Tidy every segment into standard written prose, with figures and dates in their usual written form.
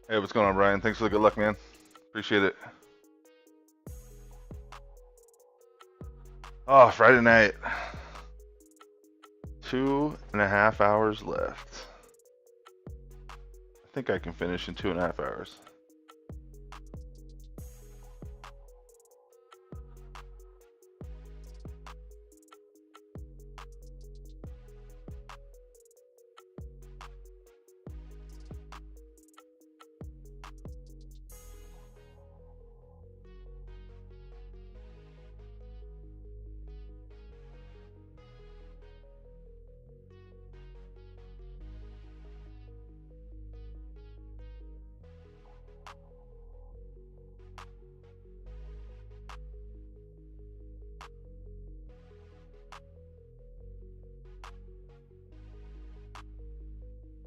Hey, what's going on, Brian? Thanks for the good luck, man. Appreciate it. Oh, Friday night. 2.5 hours left. I think I can finish in 2.5 hours.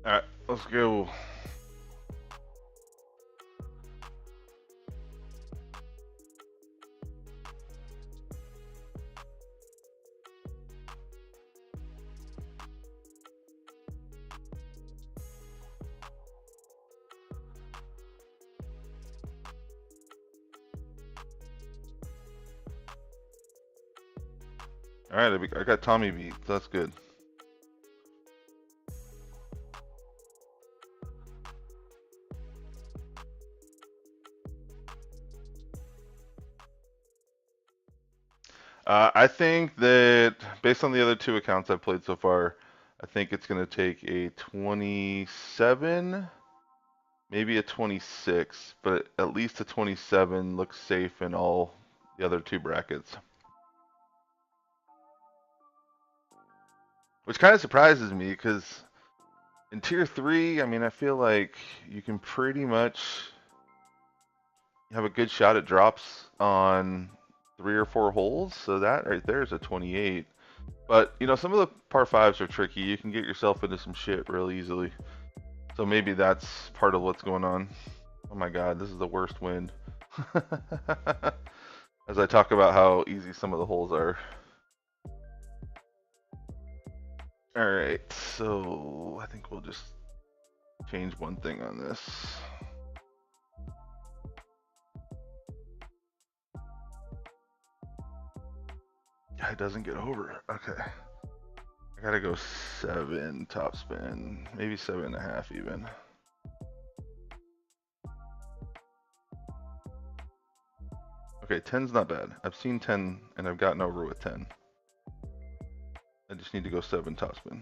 All right, let's go. All right, I got Tommy beat. So that's good. I think that based on the other two accounts I've played so far, I think it's going to take a 27, maybe a 26, but at least a 27 looks safe in all the other two brackets. Which kind of surprises me because in tier three, I mean, I feel like you can pretty much have a good shot at drops on 3 or 4 holes. So that right there is a 28. But you know, some of the par fives are tricky. You can get yourself into some shit real easily. So maybe that's part of what's going on. Oh my God, this is the worst wind. As I talk about how easy some of the holes are. All right, so I think we'll just change one thing on this. Yeah, it doesn't get over. Okay. I gotta go 7 topspin, maybe 7.5 even. Okay, 10's not bad. I've seen 10 and I've gotten over with 10. I just need to go 7 topspin.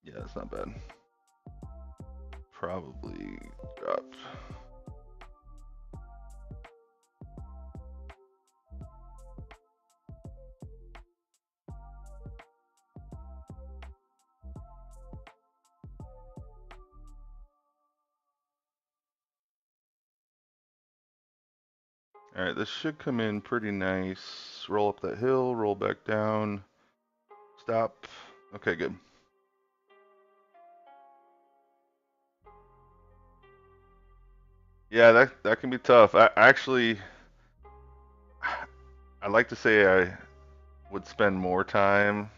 Yeah, that's not bad. Probably dropped. All right, this should come in pretty nice. Roll up that hill, roll back down, stop. Okay, good. Yeah, that can be tough. I actually, I like to say I would spend more time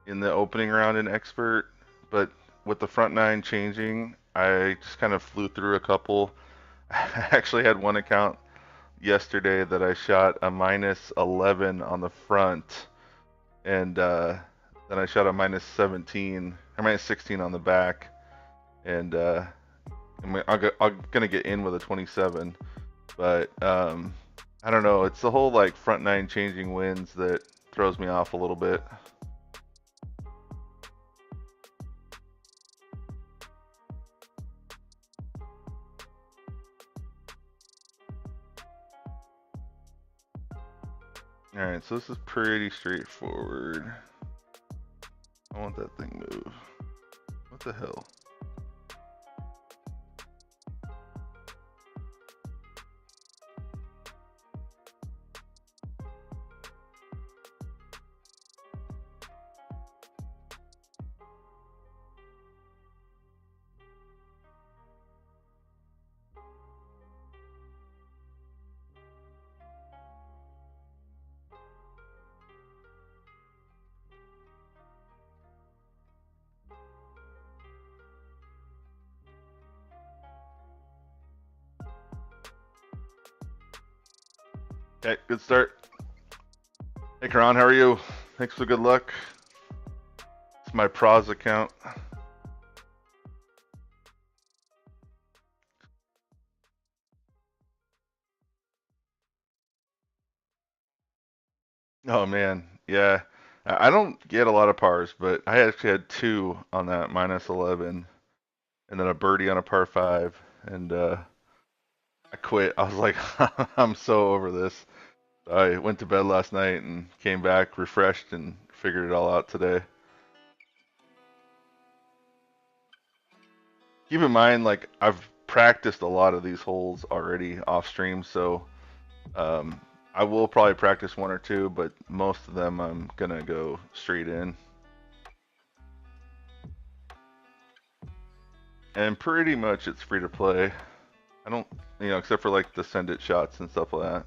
in the opening round in expert, but with the front nine changing, I just kind of flew through a couple. I actually had one account yesterday that I shot a minus 11 on the front, and then I shot a minus 17 or minus 16 on the back, and I'm gonna get in with a 27, but I don't know. It's the whole like front nine changing winds that throws me off a little bit. All right, so this is pretty straightforward. I want that thing move. What the hell? Okay, good start. Hey, Karan, how are you? Thanks for the good luck. It's my Pros account. Oh man, yeah. I don't get a lot of pars, but I actually had two on that -11, and then a birdie on a par five, and I quit. I was like, I'm so over this. I went to bed last night and came back refreshed and figured it all out today. Keep in mind, like I've practiced a lot of these holes already off stream, so um, I will probably practice one or two, but most of them I'm gonna go straight in. And pretty much it's free to play. I don't, except for like the send it shots and stuff like that.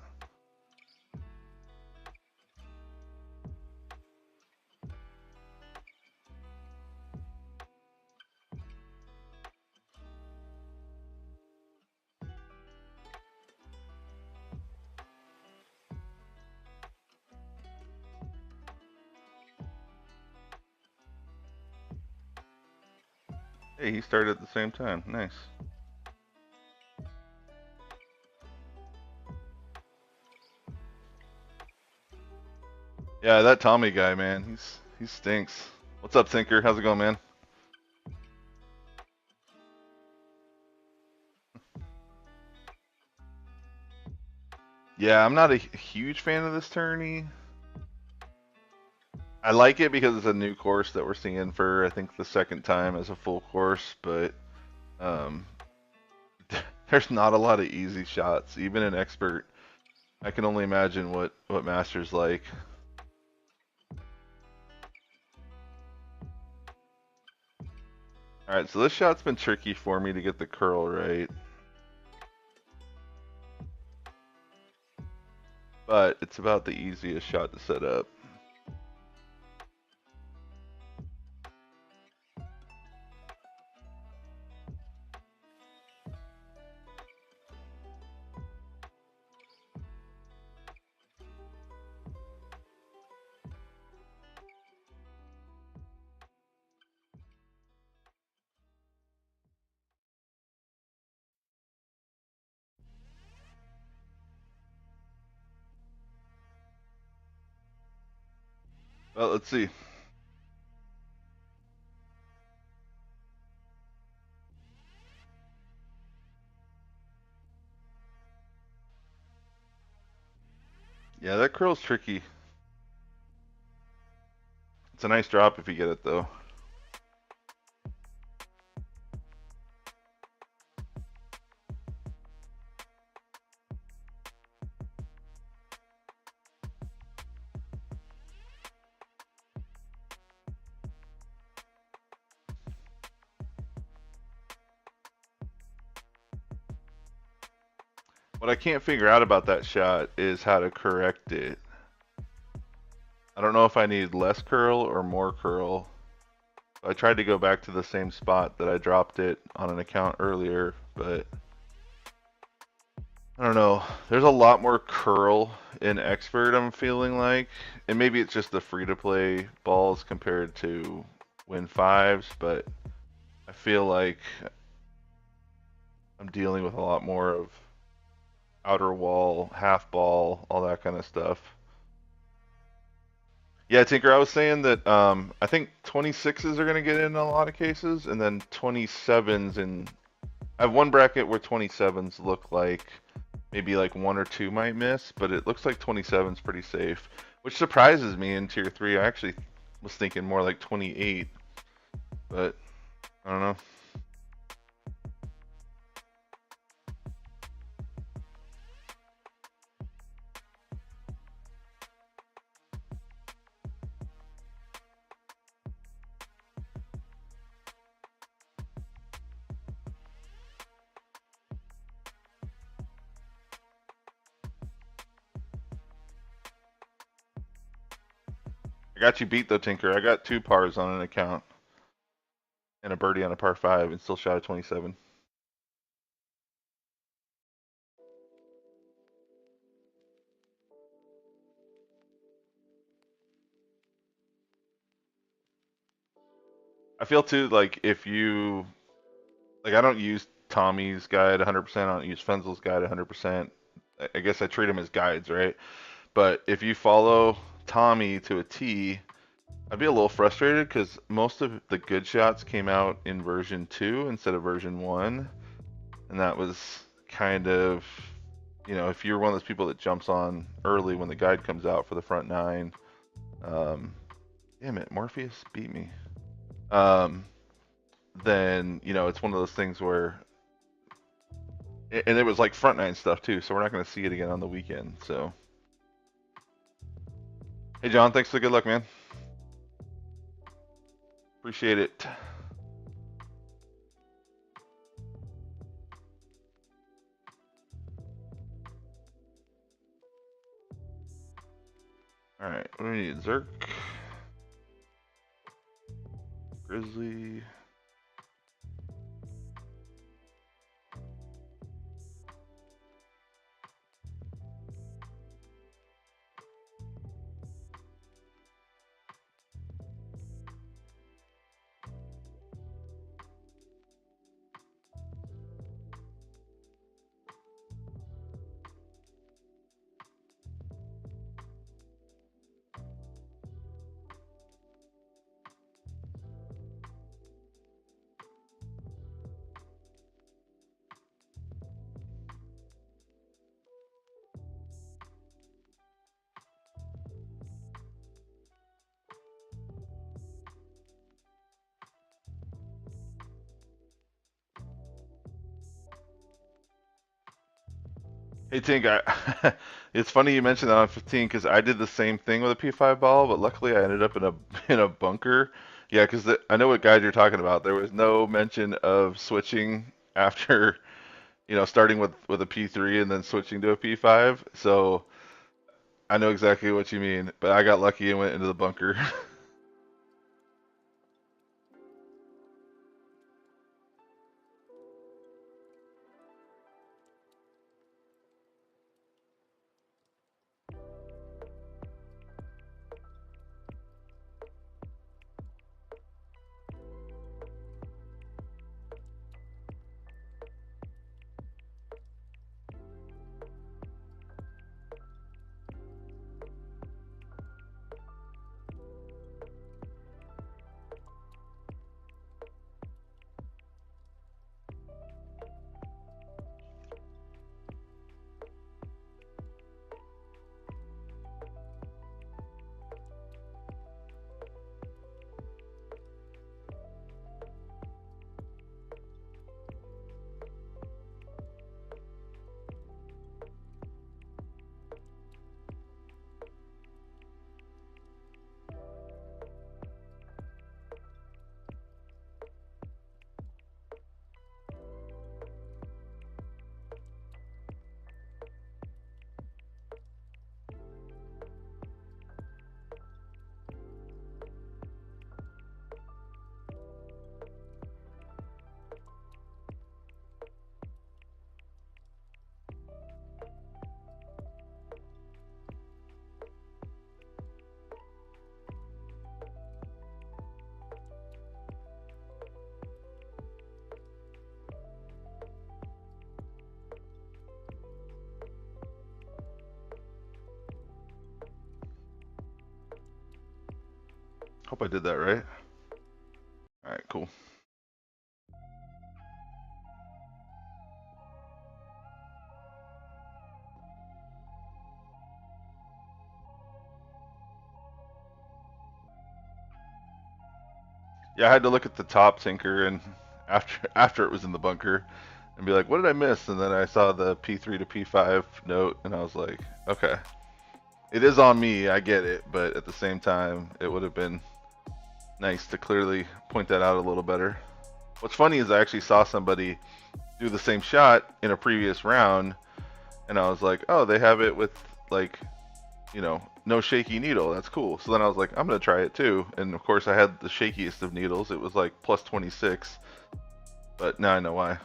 Hey, he started at the same time. Nice. Yeah, that Tommy guy, man, he stinks. What's up, Tinker? How's it going, man? Yeah, I'm not a huge fan of this tourney. I like it because it's a new course that we're seeing for I think the second time as a full course, but um, there's not a lot of easy shots, even an expert. I can only imagine what Master's like. All right, so this shot's been tricky for me to get the curl right, but it's about the easiest shot to set up. Well, let's see. Yeah, that curl's tricky. It's a nice drop if you get it though. What I can't figure out about that shot is how to correct it. I don't know if I need less curl or more curl. I tried to go back to the same spot that I dropped it on an account earlier, but I don't know. There's a lot more curl in Expert, I'm feeling like. And maybe it's just the free-to-play balls compared to Win 5s, but I feel like I'm dealing with a lot more of outer wall, half ball, all that kind of stuff. Yeah, Tinker, I was saying that I think 26s are going to get in a lot of cases, and then 27s and I have one bracket where 27s look like maybe like one or two might miss, but it looks like 27's pretty safe, which surprises me in tier 3. I actually was thinking more like 28, but I don't know. I got you beat though, Tinker. I got two pars on an account and a birdie on a par 5 and still shot a 27. I feel too like if you like, I don't use Tommy's guide 100%. I don't use Fenzel's guide 100%. I guess I treat them as guides, right? But if you follow Tommy to a T, I'd be a little frustrated because most of the good shots came out in version 2 instead of version 1. And that was kind of, if you're one of those people that jumps on early when the guide comes out for the front 9, um, damn it, Morpheus beat me. Then, it's one of those things where, and it was like front 9 stuff too, so we're not going to see it again on the weekend. So, hey, John, thanks for the good luck, man. Appreciate it. All right, what do we need? Zerk, Grizzly. Hey Tink, it's funny you mentioned that on 15 because I did the same thing with a P5 ball, but luckily I ended up in a in a bunker. Yeah, because I know what guide you're talking about. There was no mention of switching after, starting with a P3 and then switching to a P5. So I know exactly what you mean, but I got lucky and went into the bunker. Hope I did that right. All right, cool. Yeah, I had to look at the top Tinker and after it was in the bunker and be like, what did I miss? And then I saw the P3 to P5 note and I was like, okay. It is on me, I get it, but at the same time, it would have been nice to clearly point that out a little better. What's funny is I actually saw somebody do the same shot in a previous round, and I was like, oh, they have it with, like, no shaky needle. That's cool. So then I was like, I'm going to try it too. And of course, I had the shakiest of needles. It was like plus 26, but now I know why.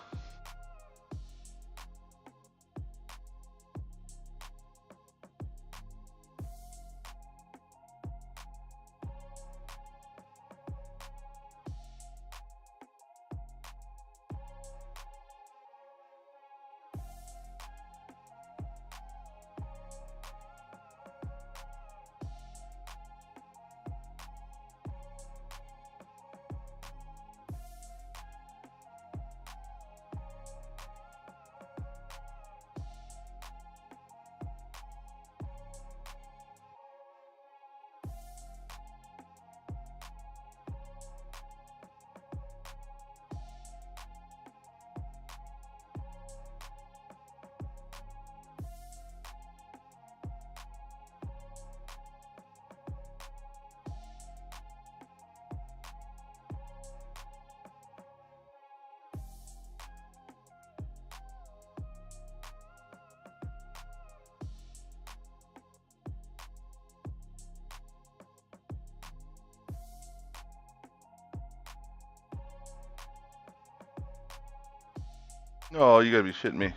Oh, you gotta be shitting me.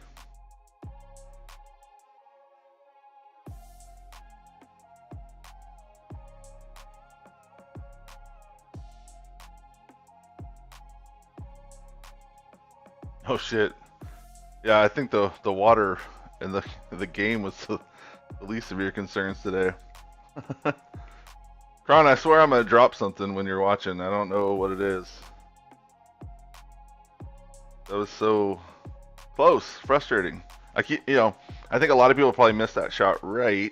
Oh shit. Yeah, I think the water in the game was the least of your concerns today. Kron, I swear I'm gonna drop something when you're watching. I don't know what it is. That was so close, frustrating. I think a lot of people probably missed that shot right.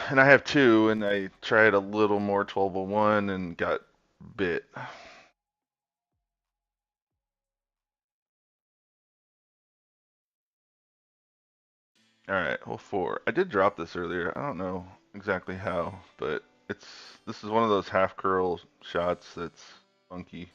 And I have two, and I tried a little more 1201 and got bit. Alright, hole four. I did drop this earlier. I don't know exactly how, but this is one of those half curl shots that's funky.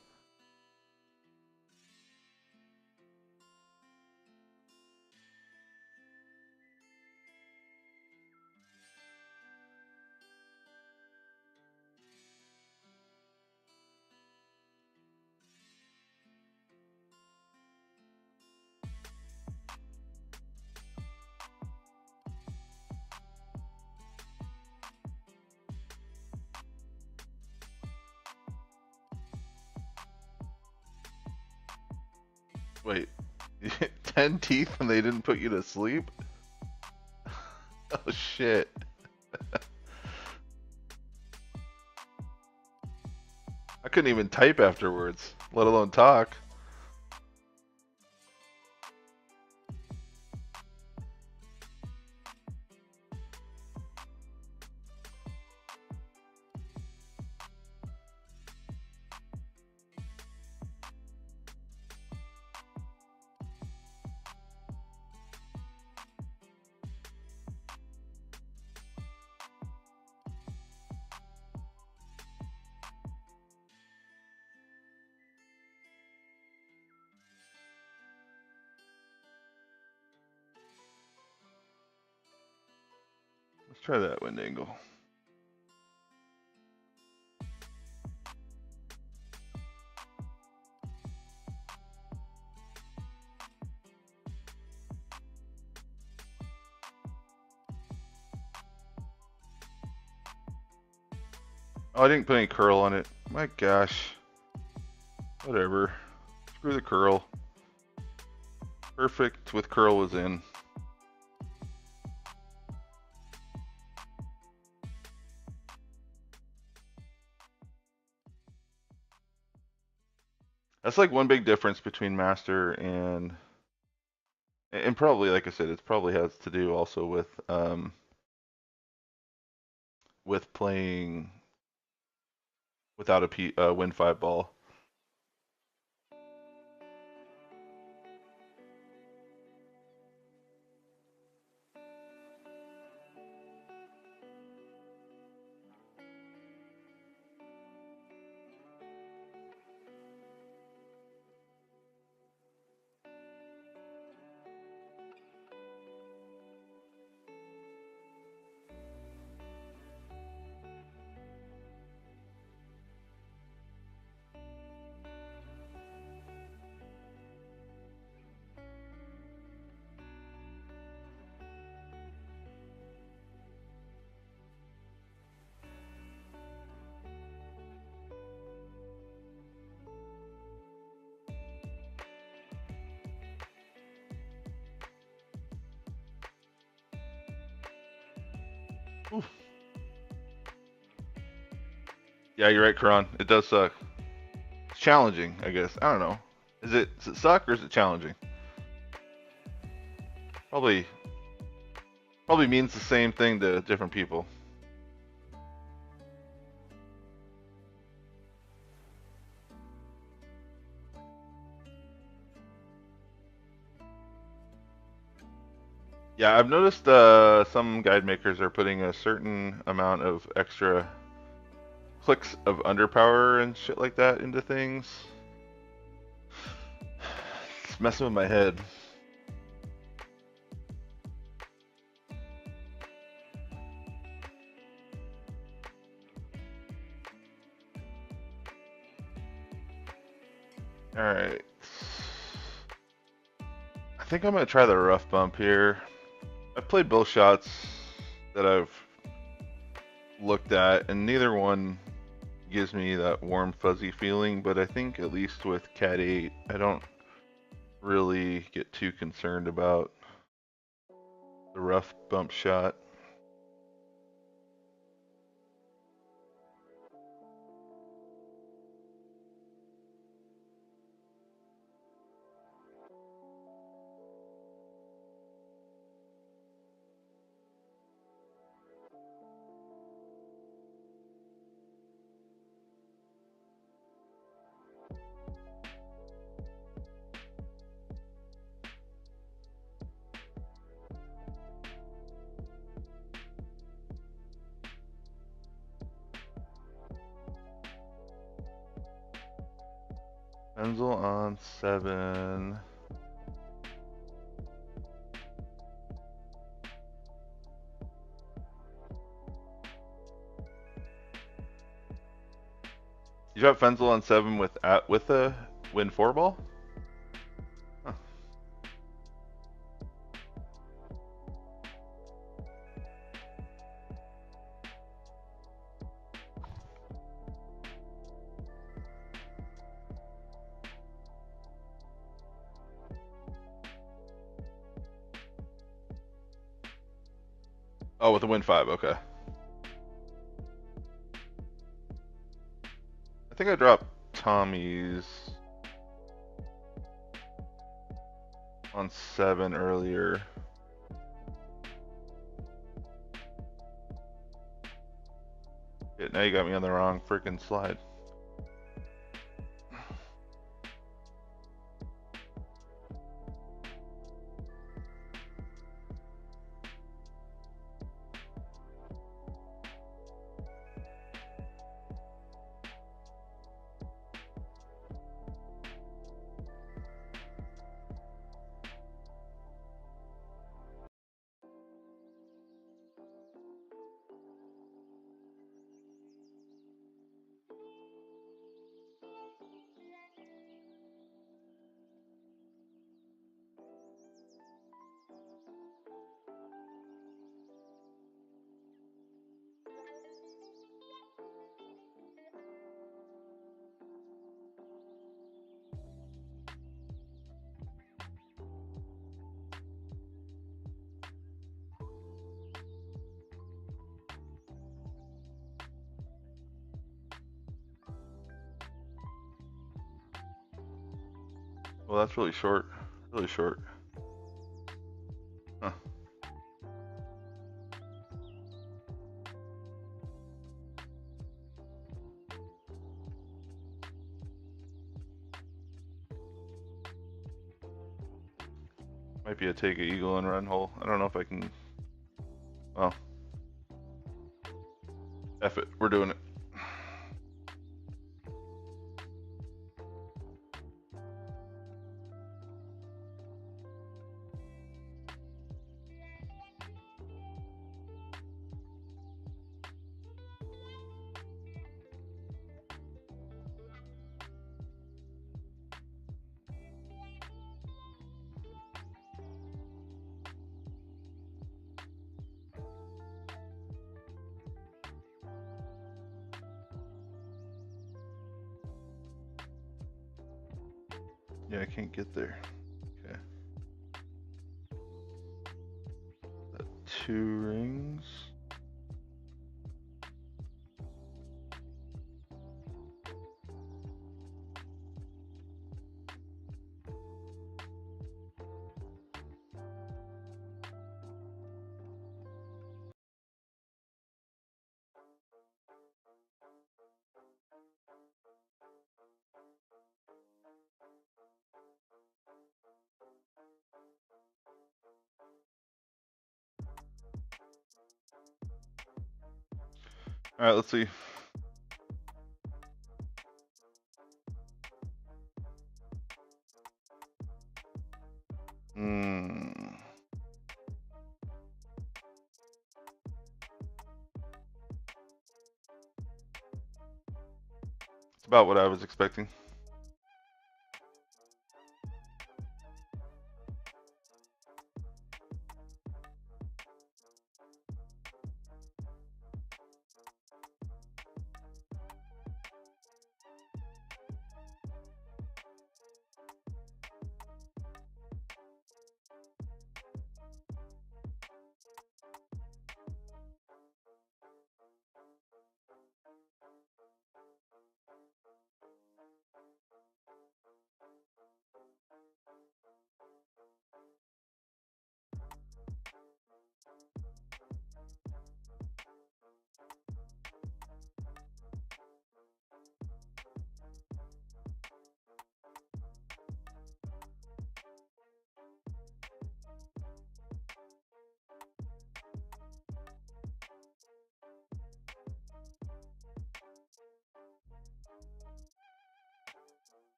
Wait, 10 teeth and they didn't put you to sleep? Oh shit. I couldn't even type afterwards, let alone talk. Let's try that wind angle. Oh, I didn't put any curl on it. My gosh. Whatever. Screw the curl. Perfect with curl was in. That's like one big difference between master and probably, like I said, it probably has to do also with playing without a Win 5 ball. Oof. Yeah, you're right, Karan. It does suck. It's challenging, I guess. I don't know. Does it suck or is it challenging? Probably means the same thing to different people. Yeah, I've noticed some guide makers are putting a certain amount of extra clicks of underpower and shit like that into things. It's messing with my head. Alright. think I'm gonna try the rough bump here. I've played both shots that I've looked at, and neither one gives me that warm fuzzy feeling, but I think at least with Cat 8, I don't really get too concerned about the rough bump shot. Fenzel on 7. You drop Fenzel on 7 with a win 4 ball? Huh. Oh, with a win 5, okay. I think I dropped Tommy's on 7 earlier. Yeah, now you got me on the wrong freaking slide. Well, that's really short. Really short. Huh. Might be a take a eagle and run hole. I don't know if I can. Well, F it. We're doing it. Yeah, I can't get there. Okay. Got 2 rings. All right, let's see. It's about what I was expecting.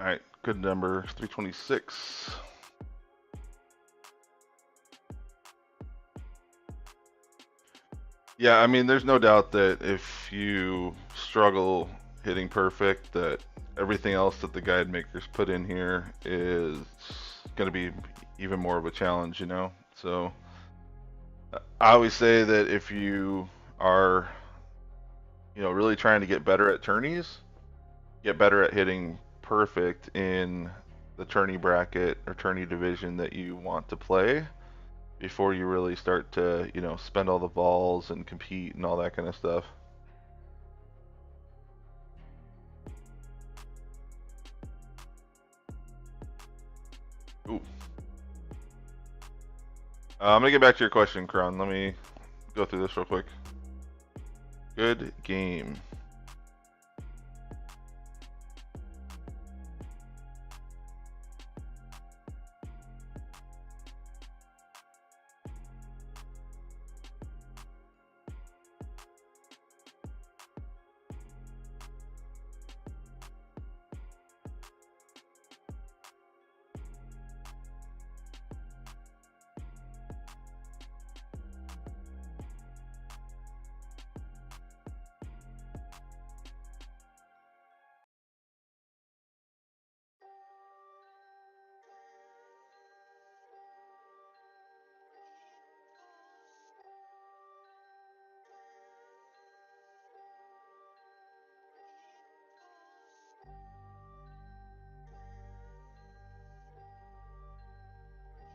All right, good number, 326. Yeah, I mean, there's no doubt that if you struggle hitting perfect, that everything else that the guide makers put in here is going to be even more of a challenge, you know? So I always say that if you are, you know, really trying to get better at tourneys, get better at hitting perfect in the tourney bracket or tourney division that you want to play before you really start to, you know, spend all the balls and compete and all that kind of stuff. Ooh. I'm gonna get back to your question, Kron. Let me go through this real quick. Good game.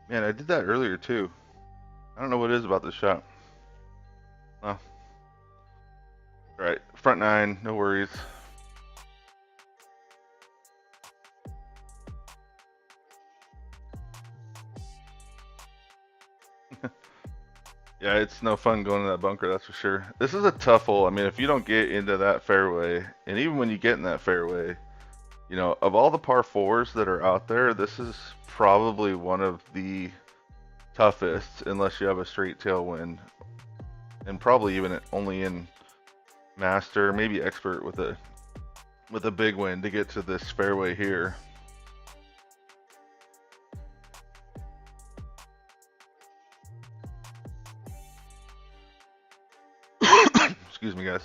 Man, I did that earlier too. I don't know what it is about this shot. Oh. Alright, front nine, no worries. Yeah, it's no fun going to that bunker, that's for sure. This is a tough hole. I mean, if you don't get into that fairway, and even when you get in that fairway, you know, of all the par fours that are out there, this is probably one of the toughest, unless you have a straight tailwind, and probably even only in master, maybe expert with a big wind to get to this fairway here. Excuse me, guys.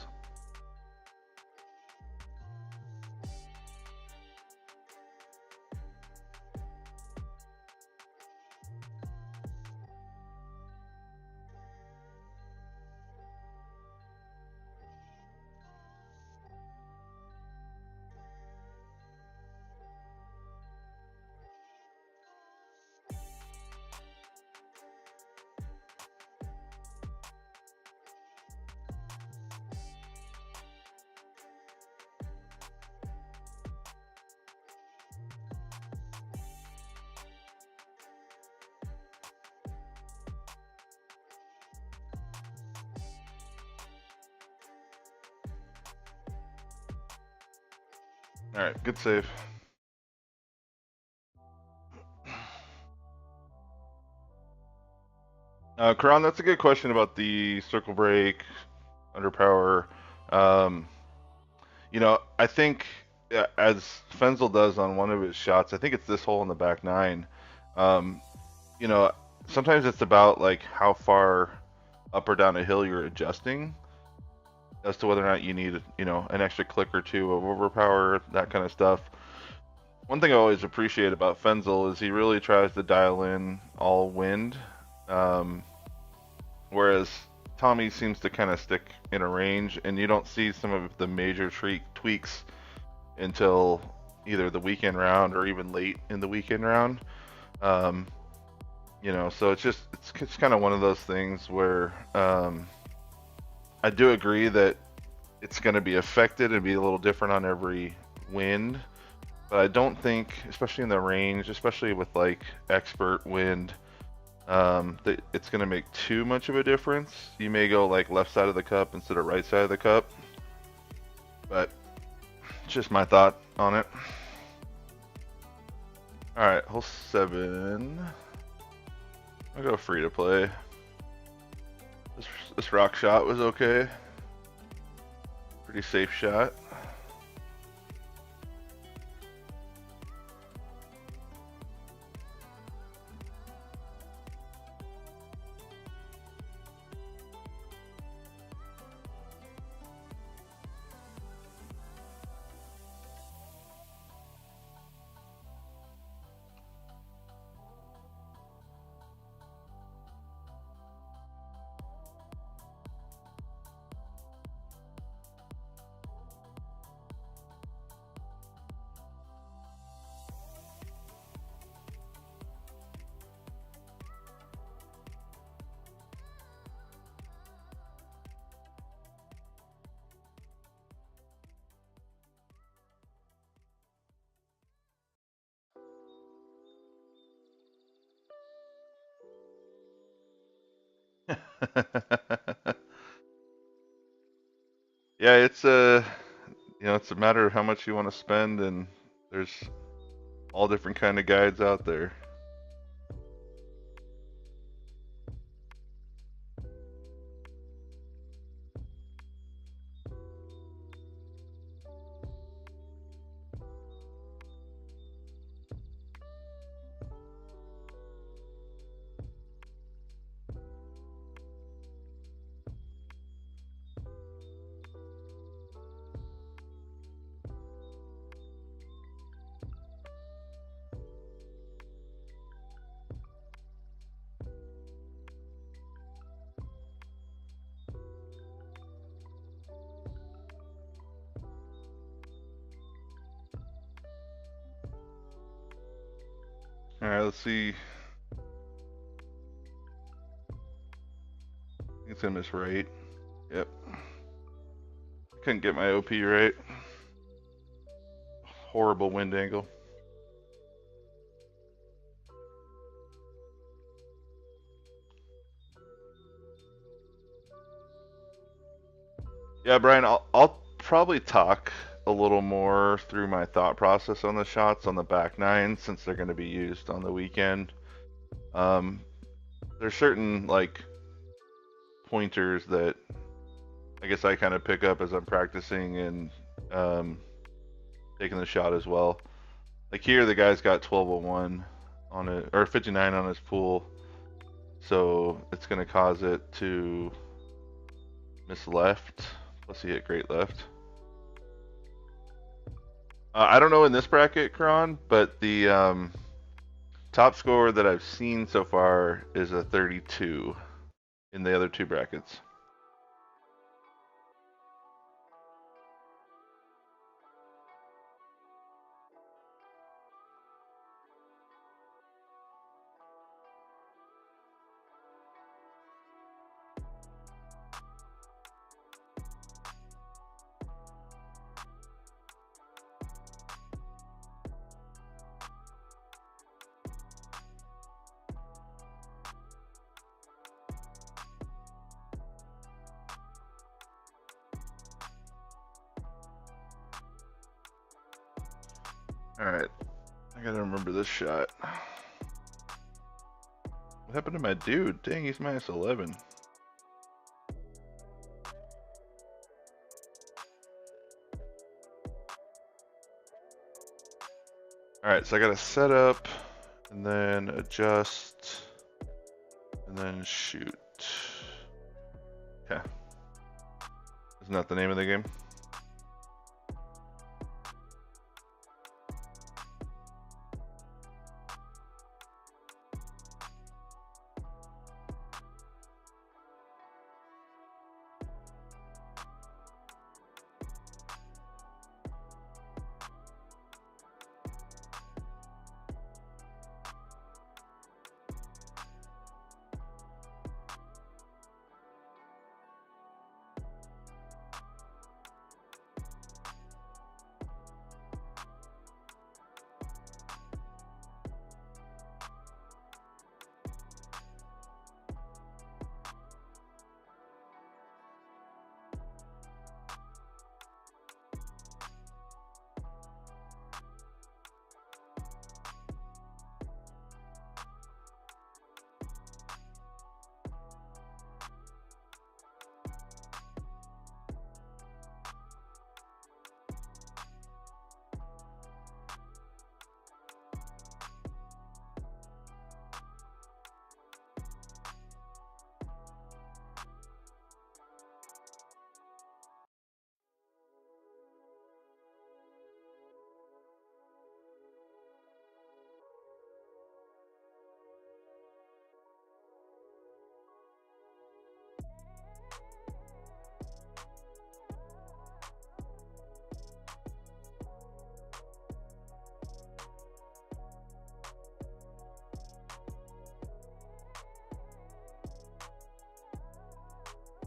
All right, good save. Karan, that's a good question about the circle break, underpower. Um, you know, I think as Fenzel does on one of his shots, I think it's this hole in the back nine. Um, you know, sometimes it's about like how far up or down a hill you're adjusting as to whether or not you need, you know, an extra click or two of overpower, that kind of stuff. One thing I always appreciate about Fenzel is he really tries to dial in all wind, um, whereas Tommy seems to kind of stick in a range, and you don't see some of the major tweaks until either the weekend round or even late in the weekend round. Um, you know, so it's kind of one of those things where I do agree that it's going to be affected and be a little different on every wind, but I don't think, especially in the range, especially with like expert wind, that it's going to make too much of a difference. You may go like left side of the cup instead of right side of the cup, but it's just my thought on it. All right, hole 7. I'll go free to play. This rock shot was okay. Pretty safe shot. Yeah, it's a it's a matter of how much you want to spend, and there's all different kind of guides out there. All right, let's see. I think it's gonna miss right. Yep. Couldn't get my OP right. Horrible wind angle. Yeah, Brian, I'll probably talk a little more through my thought process on the shots on the back nine since they're going to be used on the weekend. Um, there's certain like pointers that I guess I kind of pick up as I'm practicing and taking the shot as well. Like here, the guy's got 1201 on it or 59 on his pool, so it's going to cause it to miss left. Plus, he hit great left. I don't know in this bracket, Kron, but the top score that I've seen so far is a 32 in the other two brackets. Alright, I gotta remember this shot. What happened to my dude? Dang, he's minus 11. Alright, so I gotta set up, and then adjust, and then shoot. Okay. Isn't that the name of the game?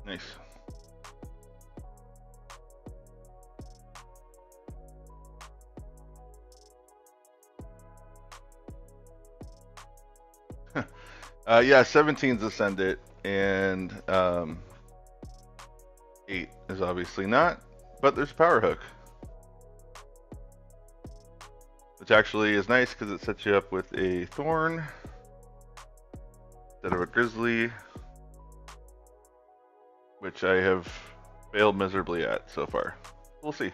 Nice. Yeah, 17's Ascendant. and 8 is obviously not, but there's a power hook, which actually is nice because it sets you up with a thorn instead of a grizzly, which I have failed miserably at so far. We'll see.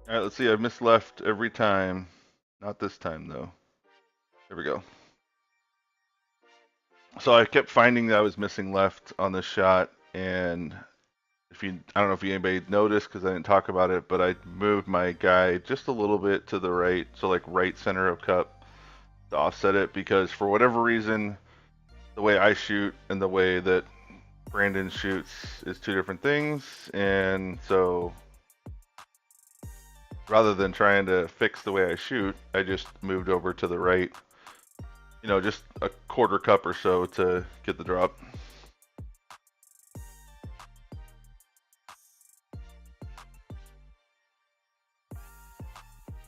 All right, let's see. I've missed left every time. Not this time, though. There we go. So I kept finding that I was missing left on this shot, and I don't know if anybody noticed because I didn't talk about it, but I moved my guy just a little bit to the right, so like right center of cup to offset it, because for whatever reason, the way I shoot and the way that Brandon shoots is two different things, and so rather than trying to fix the way I shoot, I just moved over to the right, just a quarter cup or so to get the drop.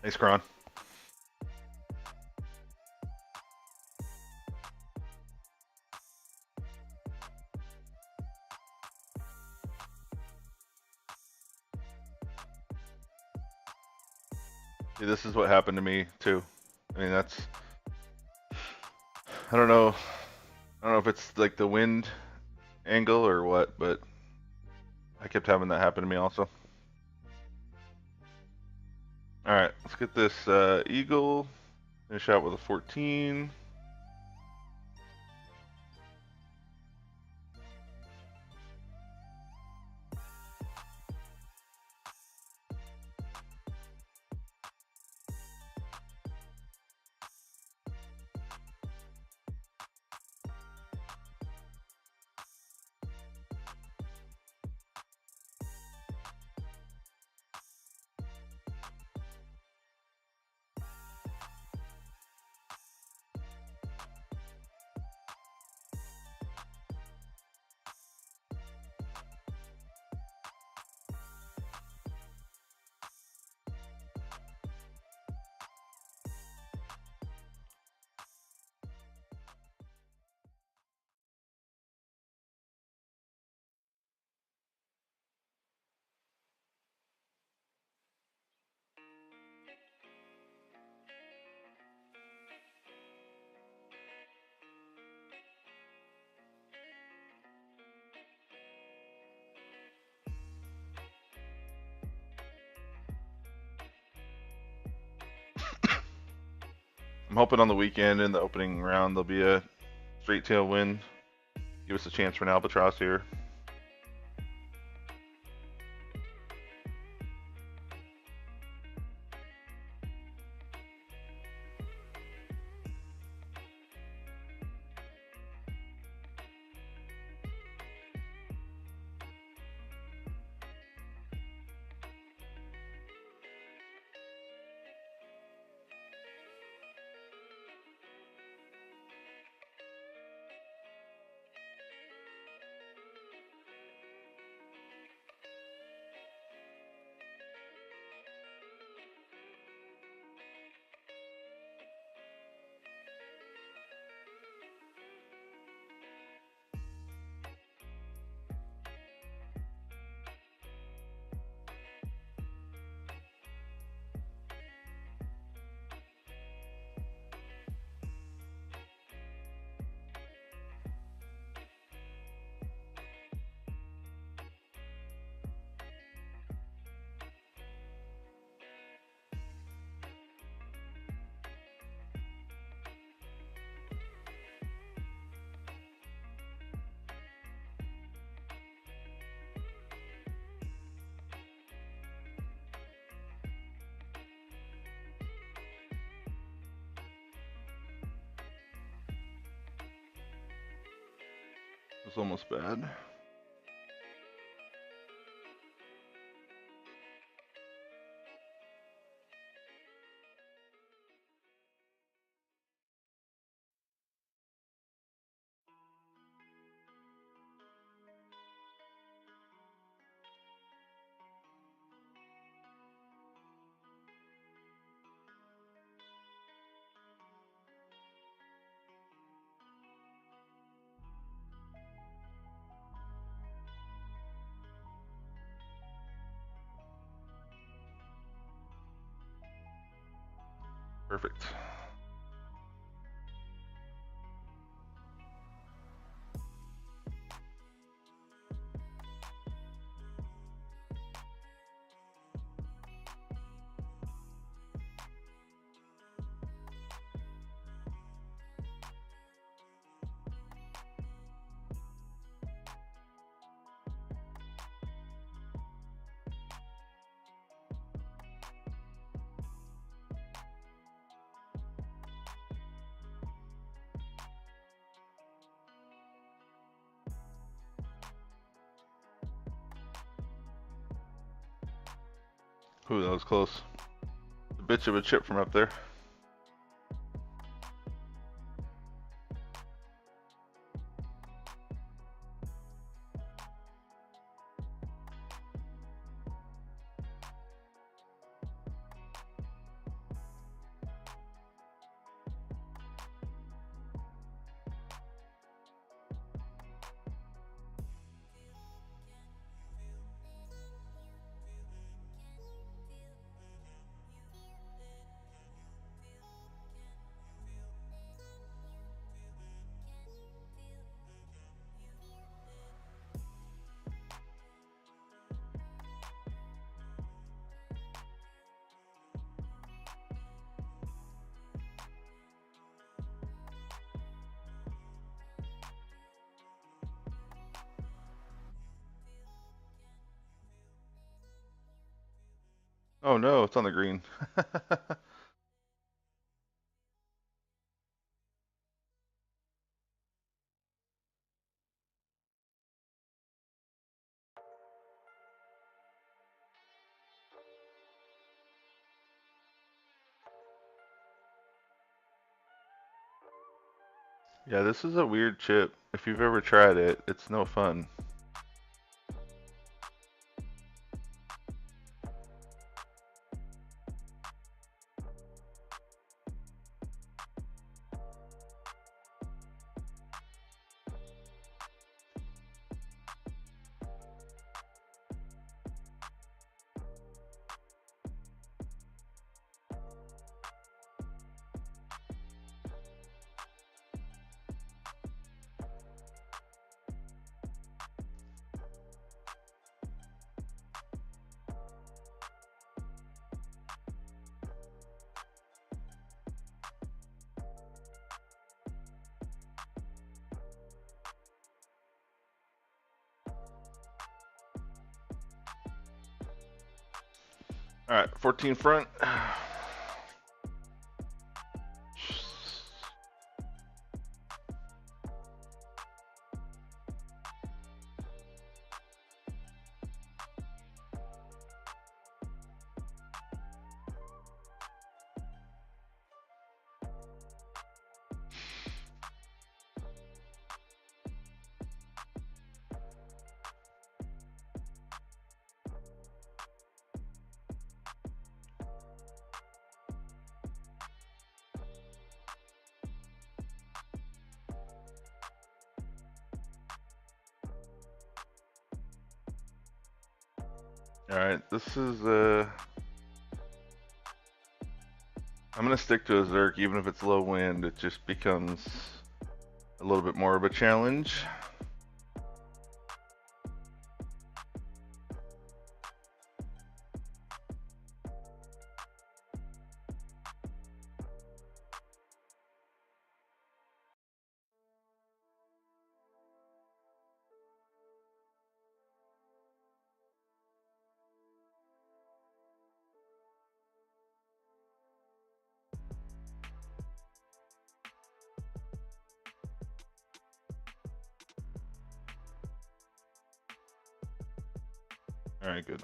Thanks, Kron. See, this is what happened to me too. I mean, I don't know if it's like the wind angle or what, but I kept having that happen to me also. All right, let's get this eagle. Finish out with a 14. I'm hoping on the weekend in the opening round there'll be a straight tail win. Give us a chance for an albatross here. was almost bad. Perfect. Ooh, that was close. A bitch of a chip from up there. Oh no, it's on the green. Yeah, this is a weird chip. If you've ever tried it, it's no fun. All right, 14 front. All right, this is I'm gonna stick to a Zerk even if it's low wind. It just becomes a little bit more of a challenge. All right, good.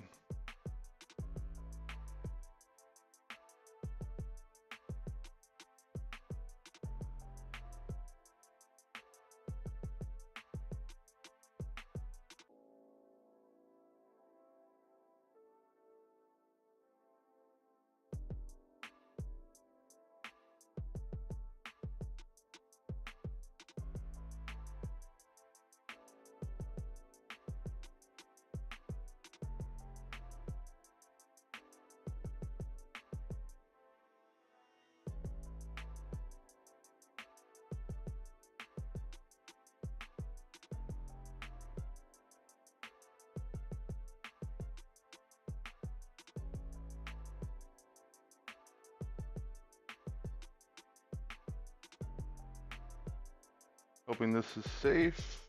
Hoping this is safe.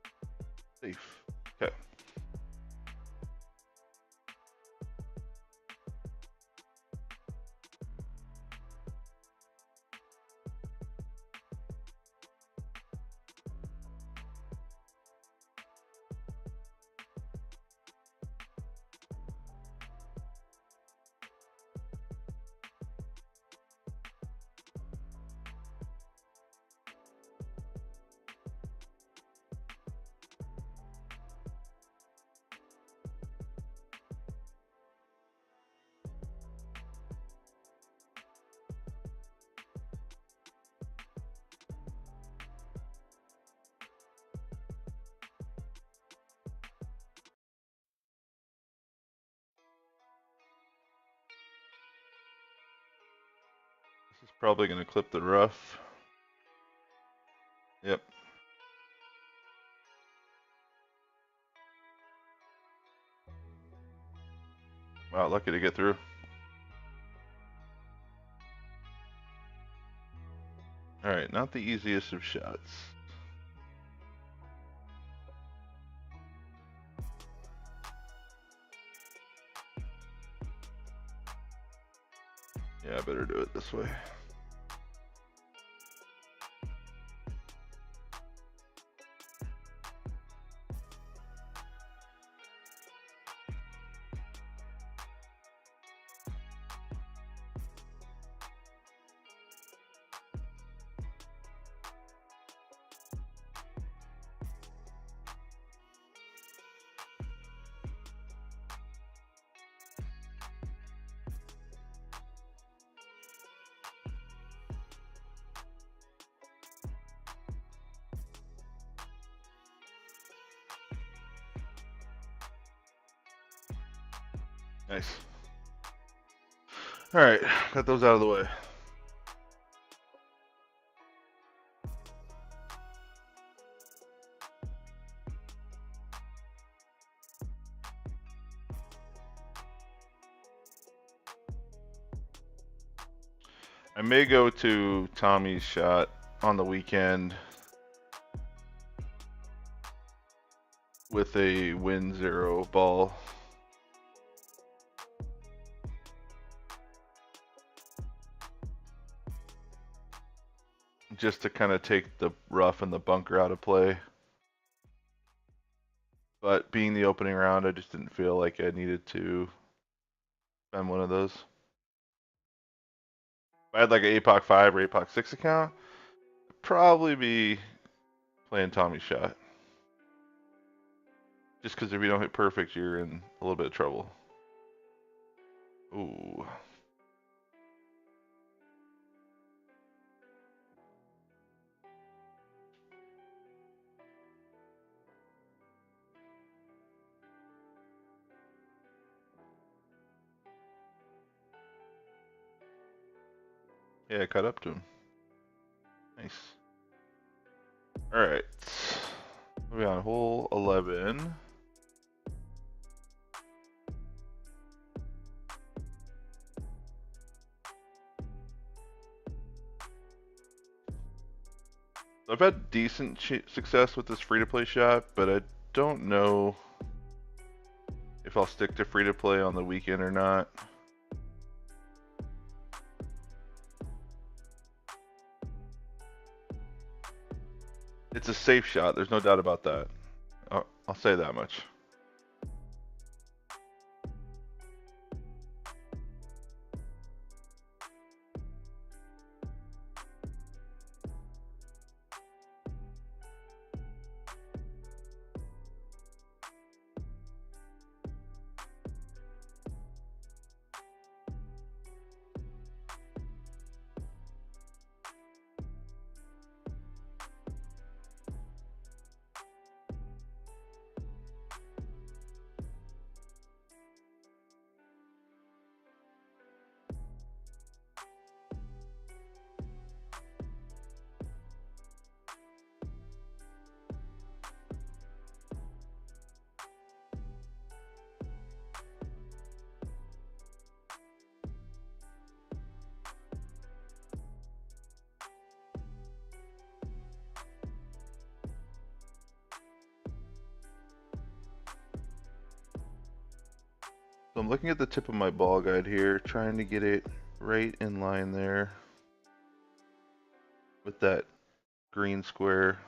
Safe. Okay. This is probably going to clip the rough. Yep. Wow, lucky to get through. All right, not the easiest of shots. Yeah, I better do it this way. Nice. All right, got those out of the way. I may go to Tommy's shot on the weekend with a win 0 ball. Just to kind of take the rough and the bunker out of play. But being the opening round, I just didn't feel like I needed to spend one of those. If I had like an APOC 5 or APOC 6 account, I'd probably be playing Tommy's shot. Just because if you don't hit perfect, you're in a little bit of trouble. Ooh. Yeah, I caught up to him. Nice. Alright. We're on hole 11. I've had decent success with this free-to-play shot, but I don't know if I'll stick to free-to-play on the weekend or not. It's a safe shot, there's no doubt about that. I'll say that much. So I'm looking at the tip of my ball guide here, trying to get it right in line there with that green square.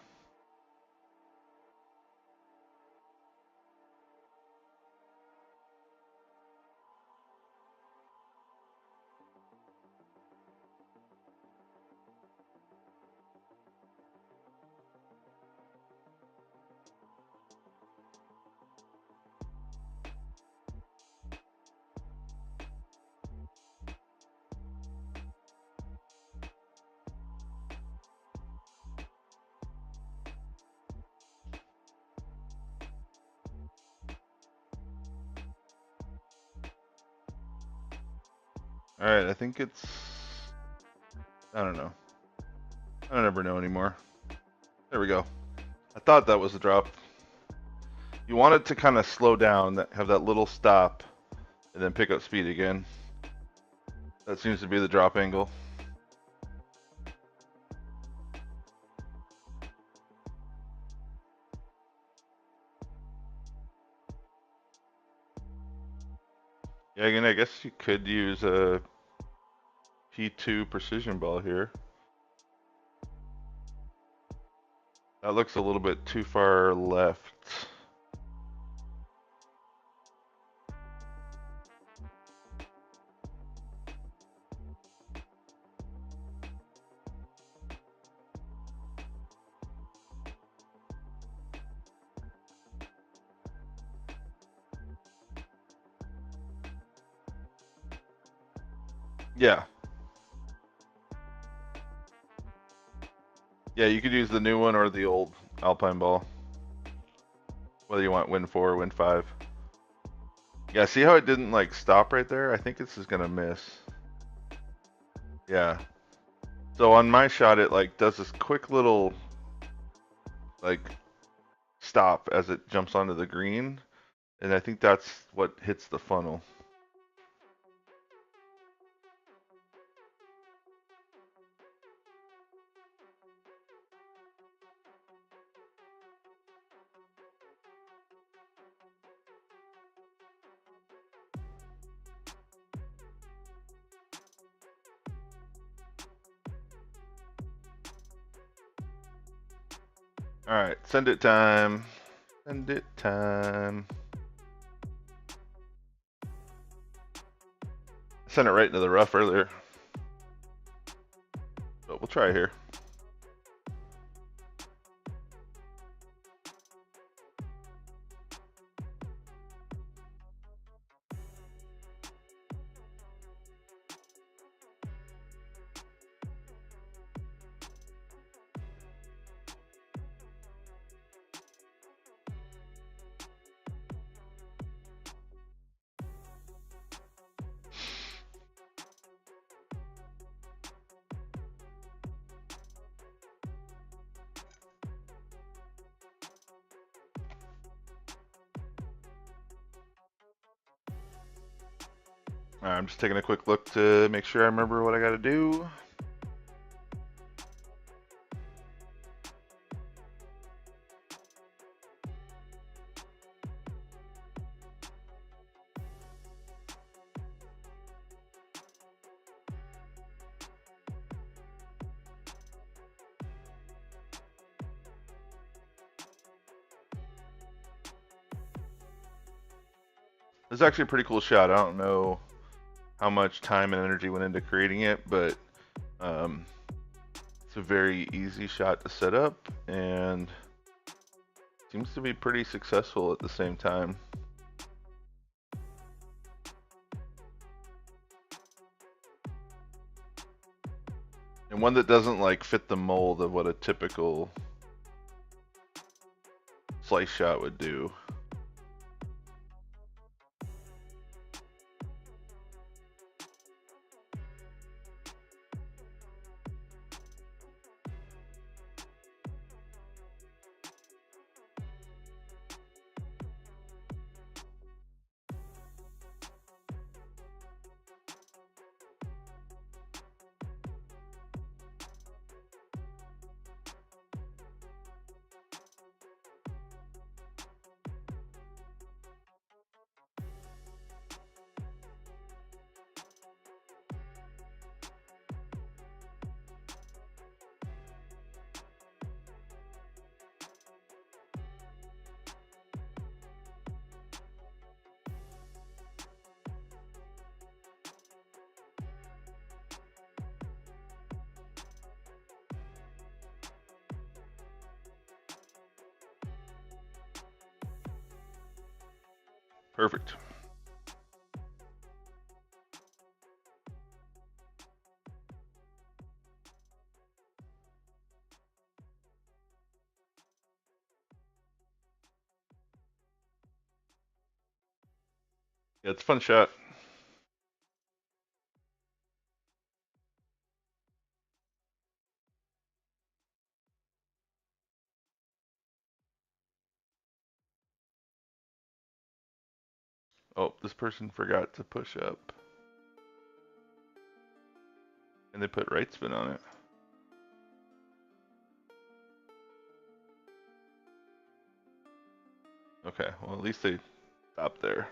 Alright, I think it's... I don't know. I don't ever know anymore. There we go. I thought that was a drop. You want it to kind of slow down, have that little stop, and then pick up speed again. That seems to be the drop angle. Yeah, again, I guess you could use a P2 precision ball here. That looks a little bit too far left. Yeah. Yeah, you could use the new one or the old Alpine ball. Whether you want Win 4 or Win 5. Yeah, see how it didn't like stop right there? I think this is gonna miss. Yeah. So on my shot, it like does this quick little like stop as it jumps onto the green, and I think that's what hits the funnel. All right, send it time. Send it time. Sent it right into the rough earlier. But we'll try here. All right, I'm just taking a quick look to make sure I remember what I gotta do. This is actually a pretty cool shot. I don't know how much time and energy went into creating it, but it's a very easy shot to set up and seems to be pretty successful at the same time. And one that doesn't like fit the mold of what a typical slice shot would do. Perfect. Yeah, it's a fun shot. Oh, this person forgot to push up. And they put right spin on it. Okay, well at least they stopped there.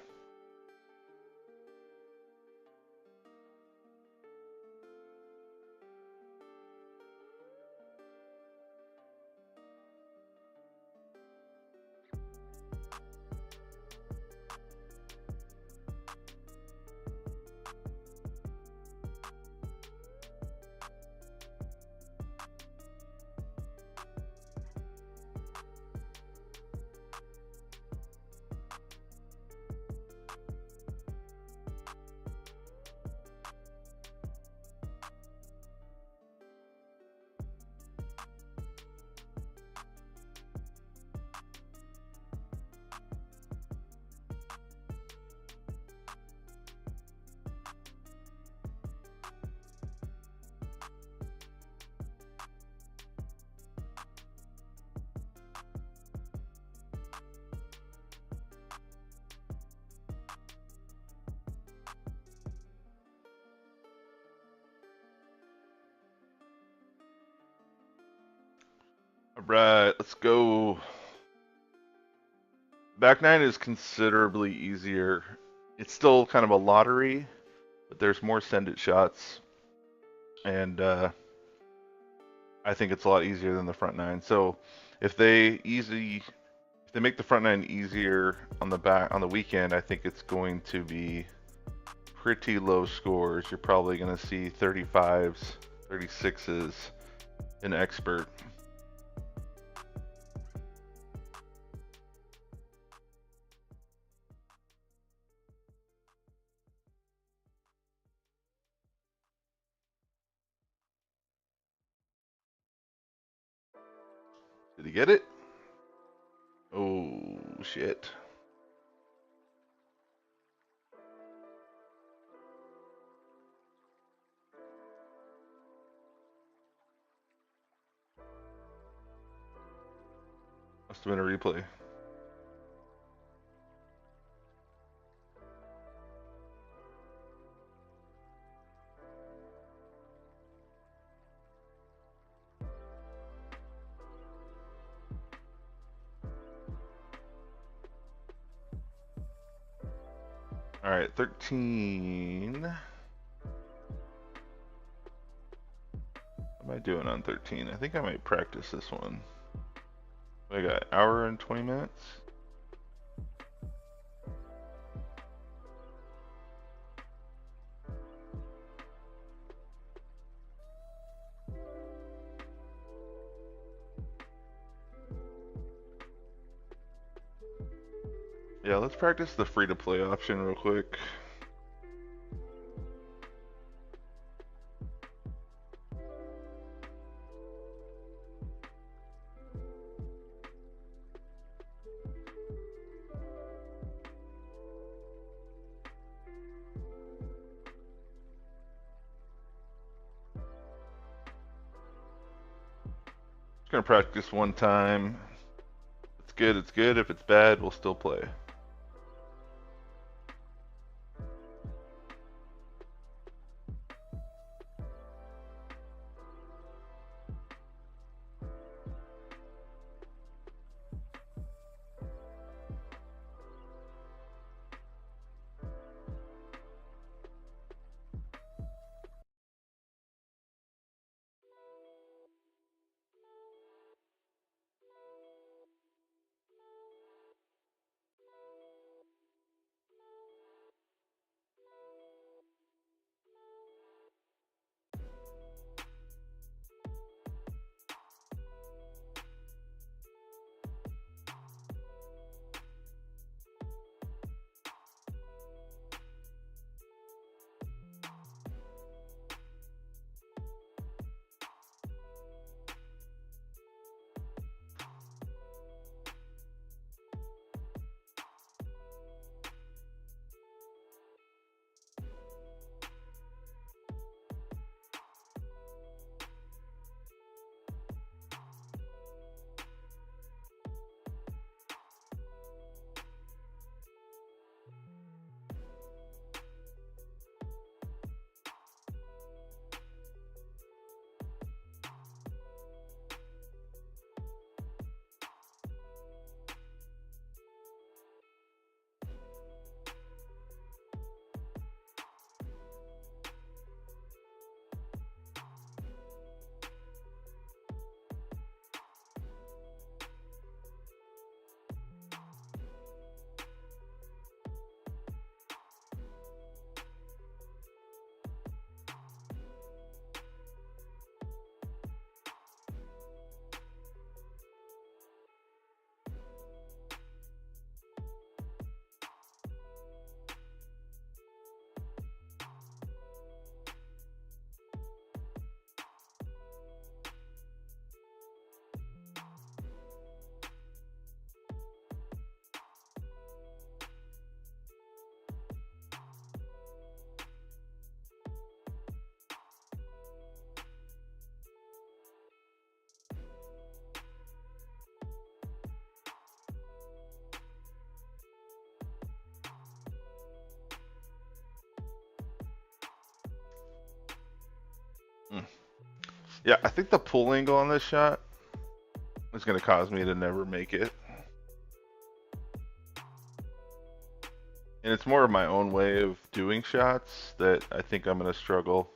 Alright, let's go. Back nine is considerably easier. It's still kind of a lottery, but there's more send it shots. And I think it's a lot easier than the front nine. So if they make the front nine easier on the weekend, I think it's going to be pretty low scores. You're probably going to see 35s, 36s in expert. Did he get it? Oh, shit. Must have been a replay. All right, 13. What am I doing on 13? I think I might practice this one. I got hour and 20 minutes. Yeah, let's practice the free to play option real quick. Just gonna practice one time. If it's good, it's good. If it's bad, we'll still play. Yeah, I think the pull angle on this shot is going to cause me to never make it. And it's more of my own way of doing shots that I think I'm going to struggle.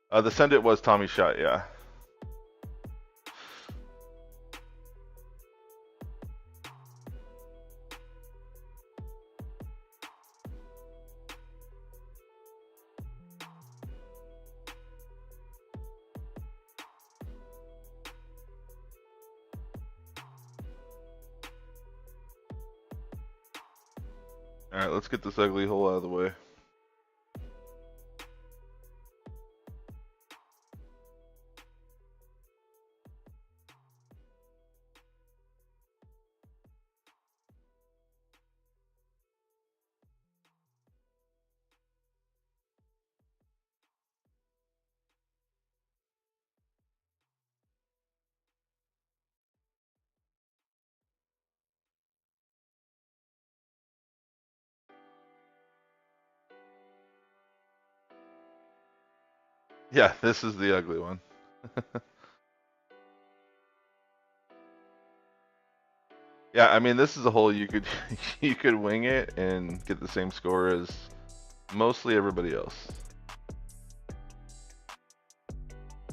The send it was Tommy's shot, yeah. Alright, let's get this ugly hole out of the way. Yeah, this is the ugly one. Yeah, I mean, this is a hole you could you could wing it and get the same score as mostly everybody else.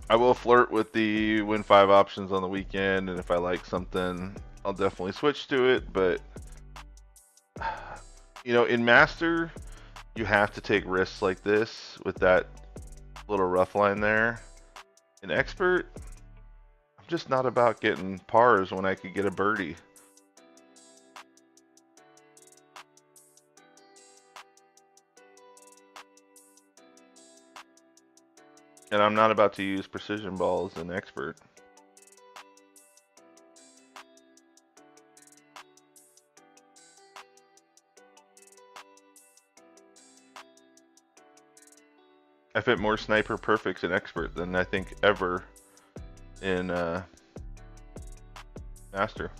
I will flirt with the win 5 options on the weekend, and if I like something, I'll definitely switch to it. But you know, in Master, you have to take risks like this with that little rough line there. In Expert, I'm just not about getting pars when I could get a birdie. And I'm not about to use precision balls in Expert. I've hit more sniper perfects in Expert than I think ever in Master.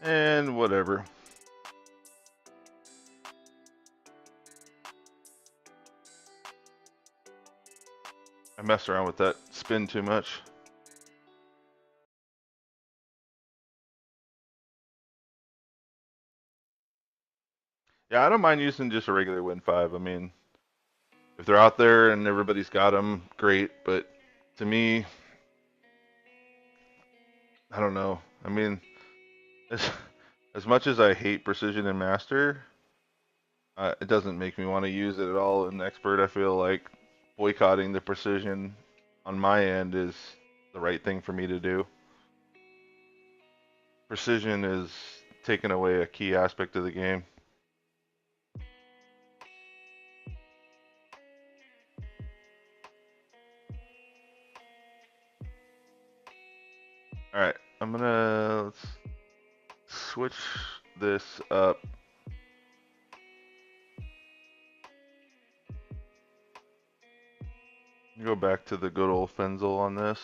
And whatever. I messed around with that spin too much. Yeah, I don't mind using just a regular win 5. I mean, if they're out there and everybody's got them, great. But to me, I don't know. I mean, as, as much as I hate precision in Master, it doesn't make me want to use it at all in Expert. I feel like boycotting the precision on my end is the right thing for me to do. Precision is taking away a key aspect of the game. All right, let's switch this up. Go back to the good old Fenzel on this.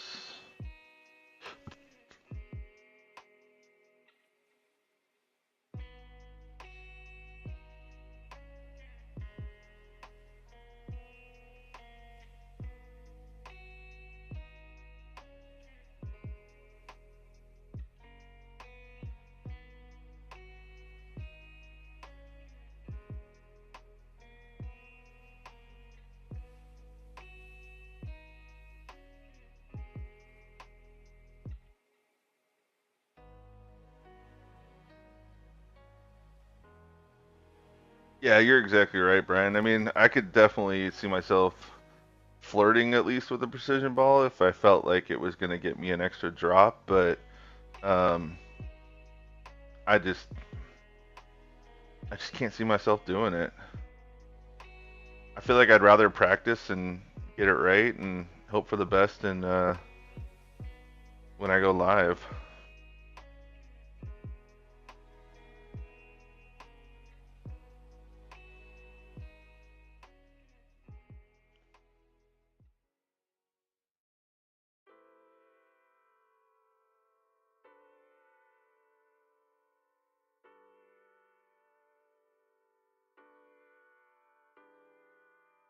Yeah, you're exactly right, Brian. I mean, I could definitely see myself flirting at least with a precision ball if I felt like it was going to get me an extra drop, but um, I just I just can't see myself doing it. I feel like I'd rather practice and get it right and hope for the best and when I go live.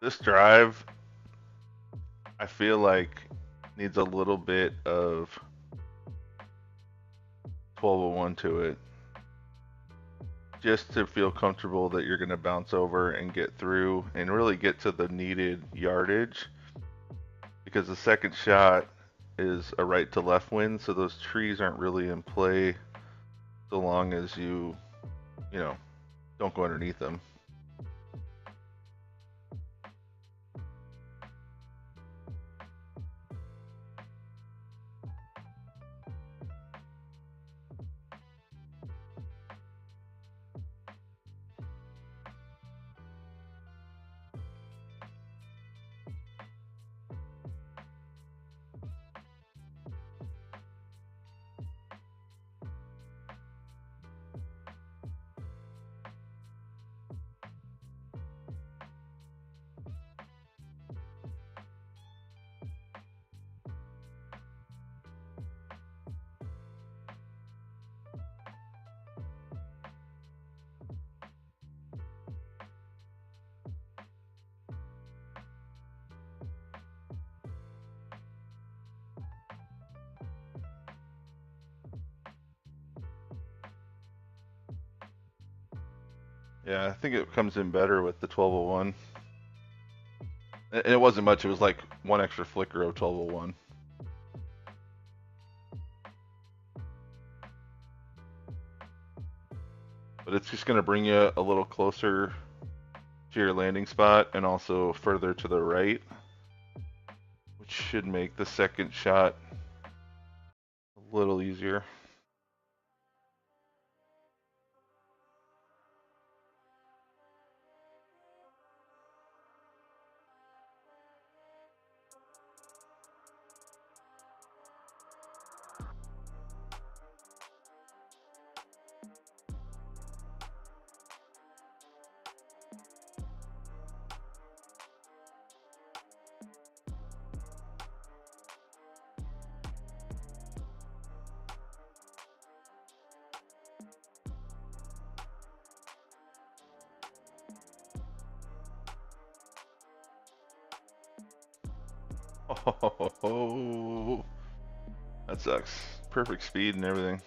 This drive, I feel like needs a little bit of 1201 to it just to feel comfortable that you're going to bounce over and get through and really get to the needed yardage because the second shot is a right to left wind, so those trees aren't really in play so long as you know, don't go underneath them. Yeah, I think it comes in better with the 1201. And it wasn't much, it was like one extra flicker of 1201. But it's just going to bring you a little closer to your landing spot and also further to the right, which should make the second shot a little easier. Oh, that sucks. Perfect speed and everything.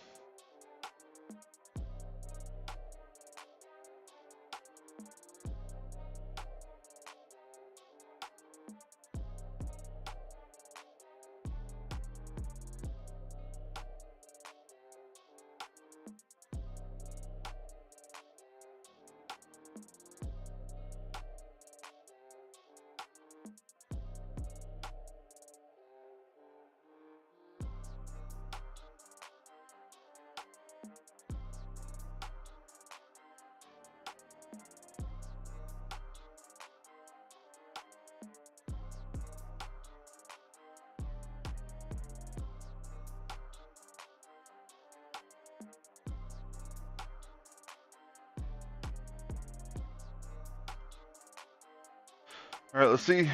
All right, let's see.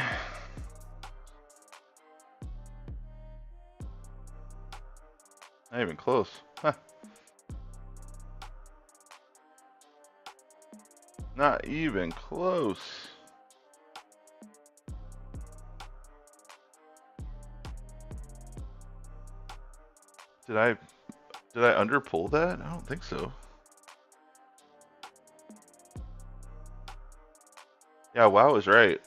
Not even close. Huh. Not even close. Did I did I underpull that? I don't think so. Yeah, wow is right.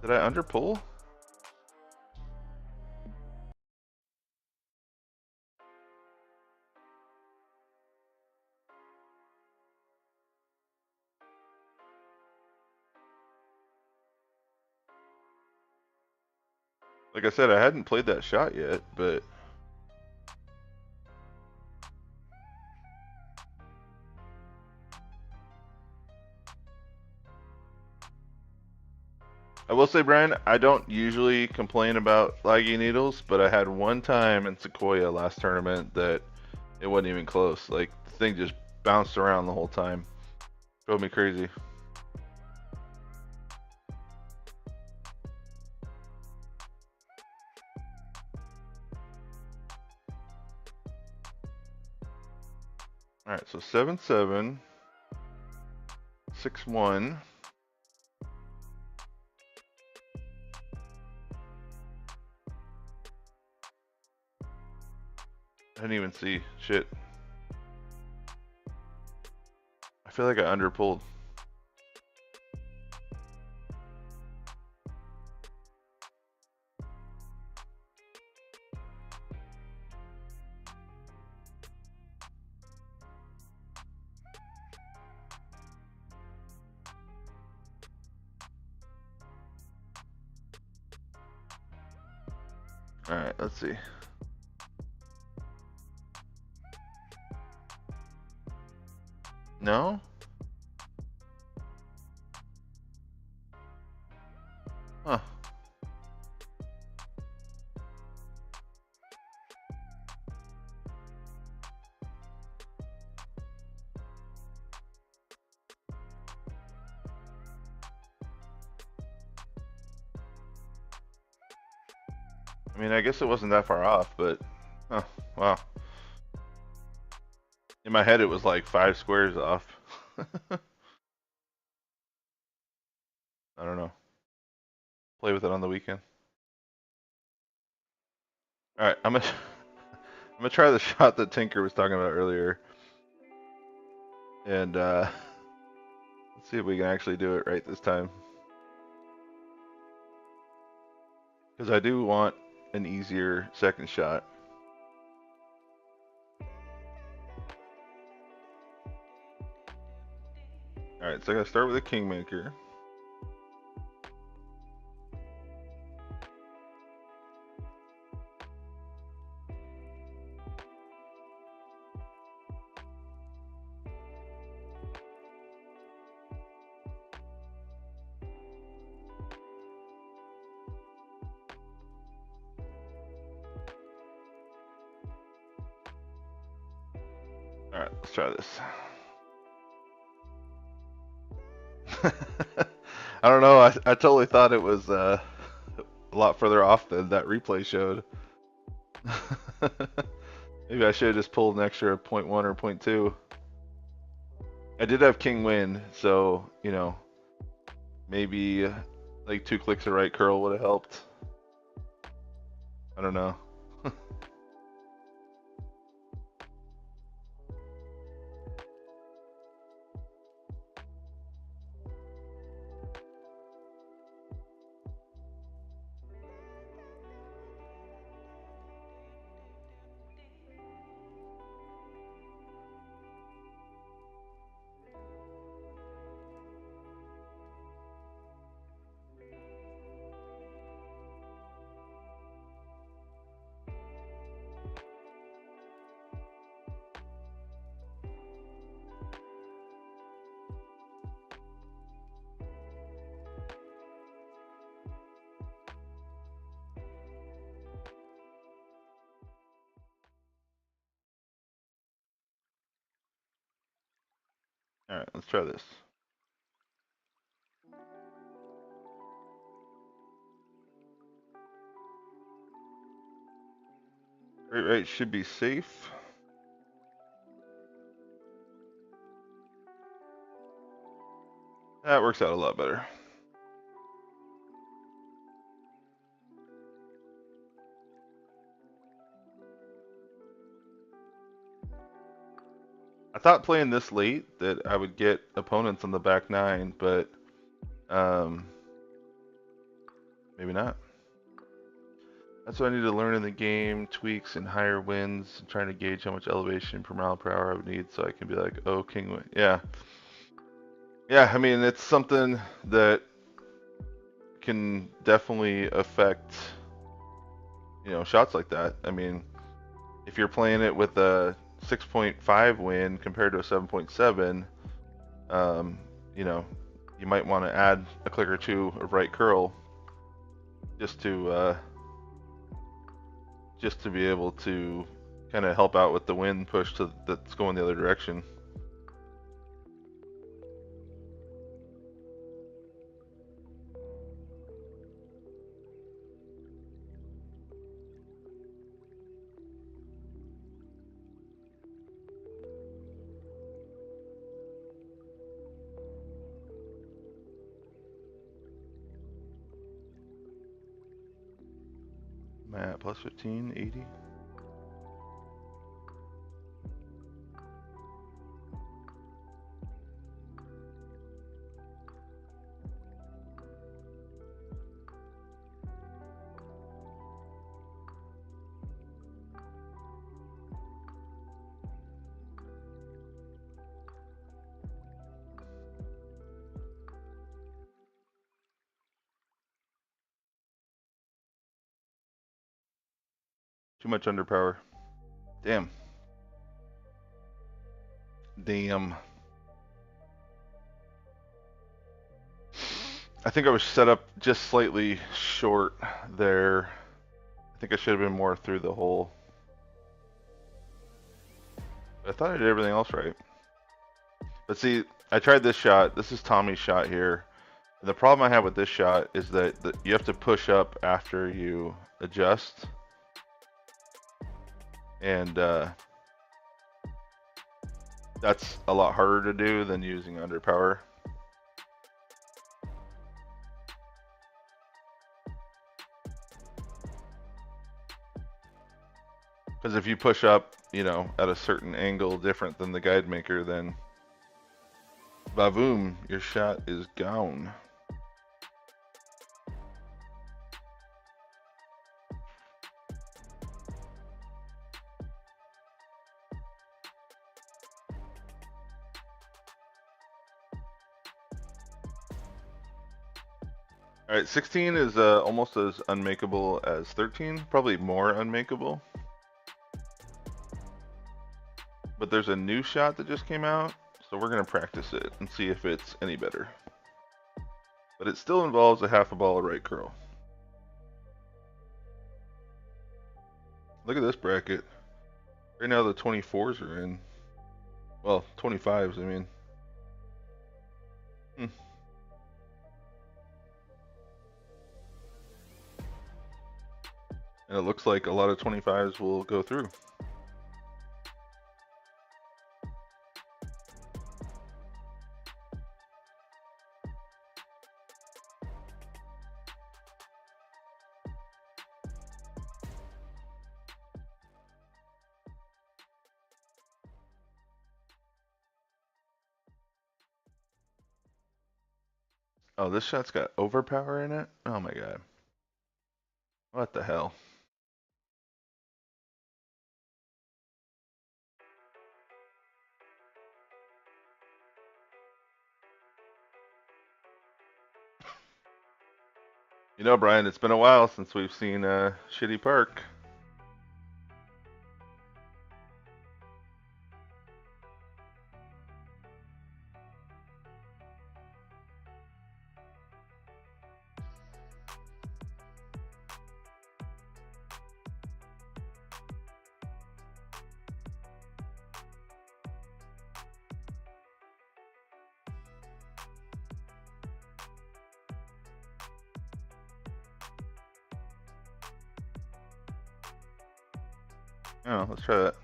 Did I underpull? Like I said, I hadn't played that shot yet, but I will say, Brian, I don't usually complain about laggy needles, but I had one time in Sequoia last tournament that it wasn't even close. Like, the thing just bounced around the whole time. Drove me crazy. Alright, so 7-7, 6-1. I didn't even see shit. I feel like I underpulled. Alright, let's see. No? Huh. I mean, I guess it wasn't that far off, but... Oh, wow. In my head, it was like 5 squares off. I don't know. Play with it on the weekend. Alright, I'm gonna try the shot that Tinker was talking about earlier. And, let's see if we can actually do it right this time. Because I do want an easier second shot. Alright, so I gotta start with a Kingmaker. Alright, let's try this. I don't know, I totally thought it was a lot further off than that replay showed. Maybe I should have just pulled an extra 0.1 or 0.2. I did have King win, so, you know, maybe like 2 clicks of right curl would have helped. I don't know. Alright, let's try this. Right should be safe. That works out a lot better. I thought playing this late that I would get opponents on the back 9, but maybe not. That's what I need to learn in the game, tweaks and higher winds, and trying to gauge how much elevation per mile per hour I would need so I can be like, oh, King win. Yeah. Yeah, I mean, it's something that can definitely affect shots like that. I mean, if you're playing it with a 6.5 wind compared to a 7.7, you know, you might want to add a click or two of right curl just to be able to kind of help out with the wind push that's going the other direction. Matt, plus 15, 80. Too much underpower. Damn. Damn. I think I was set up just slightly short there. I think I should have been more through the hole. I thought I did everything else right. But see, I tried this shot. This is Tommy's shot here. And the problem I have with this shot is that you have to push up after you adjust. And that's a lot harder to do than using underpower. Because if you push up, at a certain angle different than the guide maker, then bavoom, your shot is gone. All right, 16 is almost as unmakeable as 13, probably more unmakeable. But there's a new shot that just came out, so we're gonna practice it and see if it's any better. But it still involves a half a ball of right curl. Look at this bracket. Right now the 24s are in. Well, 25s, I mean. And it looks like a lot of 25s will go through. Oh, this shot's got overpower in it? Oh my god. What the hell? Brian, it's been a while since we've seen Shitty Park. Oh, let's try that.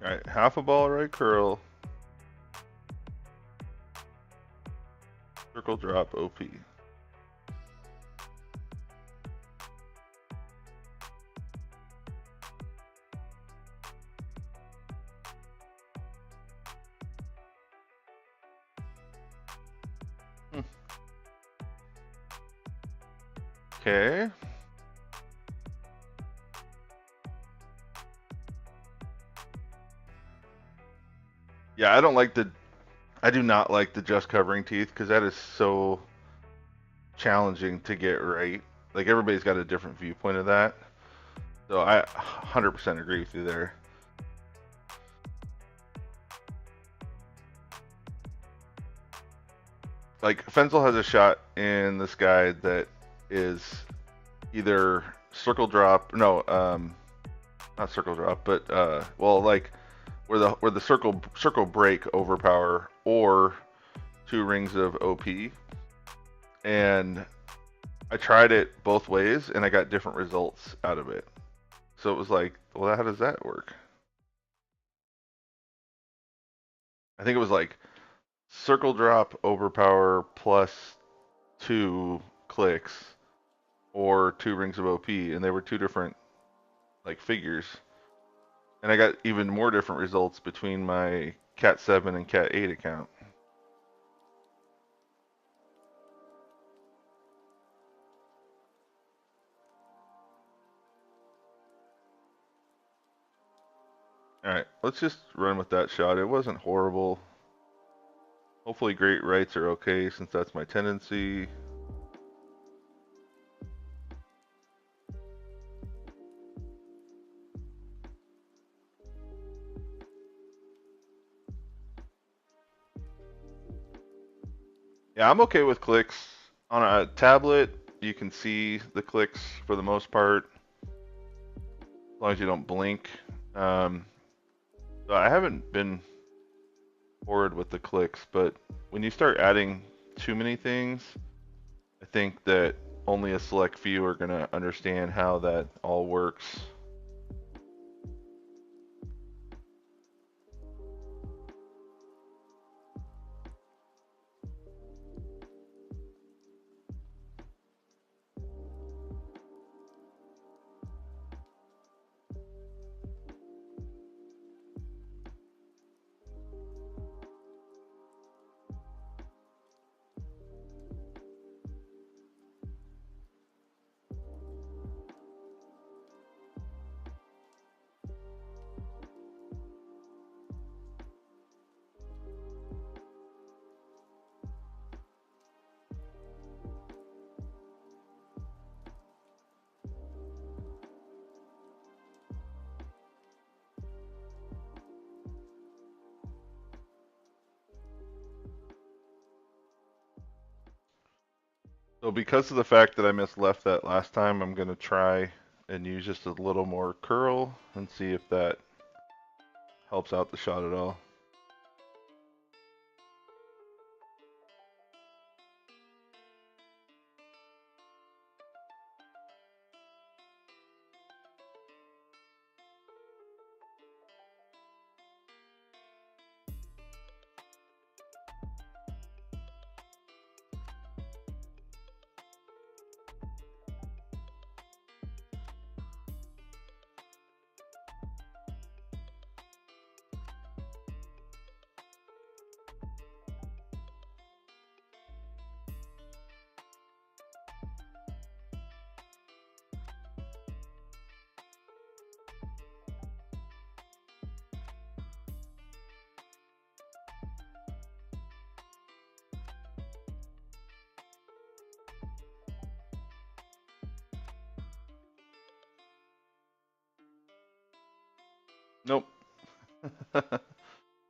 Alright, half a ball right curl. Circle drop OP. Okay. Yeah, I do not like the just covering teeth because that is so challenging to get right. Like everybody's got a different viewpoint of that. So I 100% agree with you there. Like Fenzel has a shot in this guy that is either circle drop, no, not circle drop, but well, like where the circle break overpower or two rings of OP, and I tried it both ways and I got different results out of it. So it was like, well, how does that work? I think it was like circle drop overpower plus two clicks or two rings of OP, and they were two different like figures. And I got even more different results between my Cat 7 and Cat 8 account. Alright, let's just run with that shot. It wasn't horrible. Hopefully great rights are okay since that's my tendency. Yeah, I'm okay with clicks. On a tablet, you can see the clicks for the most part, as long as you don't blink. So I haven't been bored with the clicks, but when you start adding too many things, I think that only a select few are going to understand how that all works. So because of the fact that I missed left that last time, I'm going to try and use just a little more curl and see if that helps out the shot at all. Nope.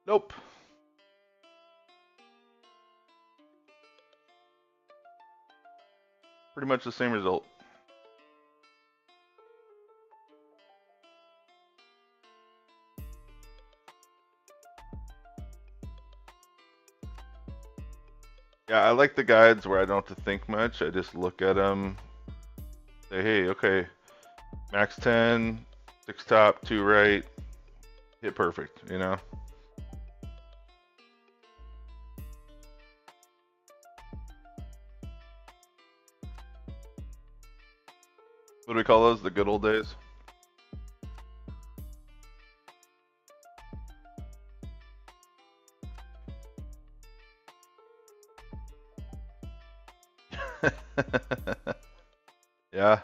Nope. Pretty much the same result. Yeah, I like the guides where I don't have to think much. I just look at them, say, hey, okay, max 10, 6 top, 2 right, hit perfect, you know? What do we call those? The good old days? Yeah.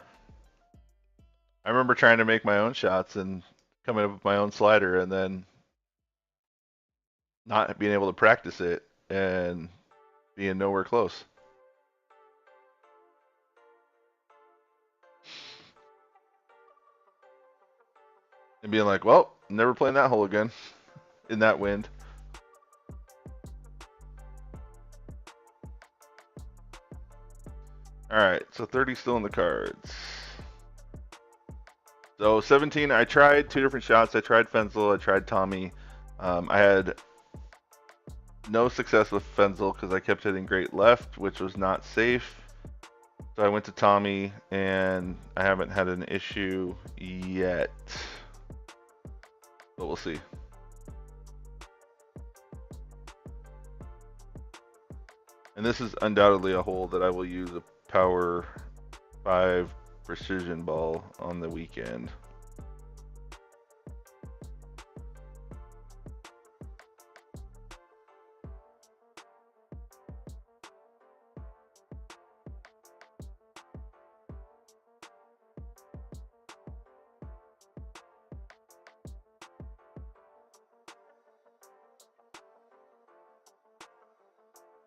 I remember trying to make my own shots and coming up with my own slider, and then not being able to practice it and being nowhere close. And being like, well, never playing that hole again in that wind. All right, so 30 still in the cards. So 17, I tried 2 different shots. I tried Fenzel, I tried Tommy. I had no success with Fenzel because I kept hitting great left, which was not safe. So I went to Tommy, and I haven't had an issue yet. But we'll see. And this is undoubtedly a hole that I will use a Power 5 precision ball on the weekend.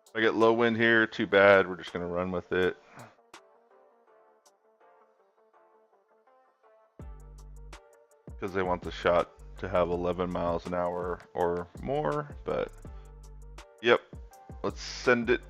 If I get low wind here, too bad. We're just going to run with it. Because they want the shot to have 11 miles an hour or more, but yep, let's send it.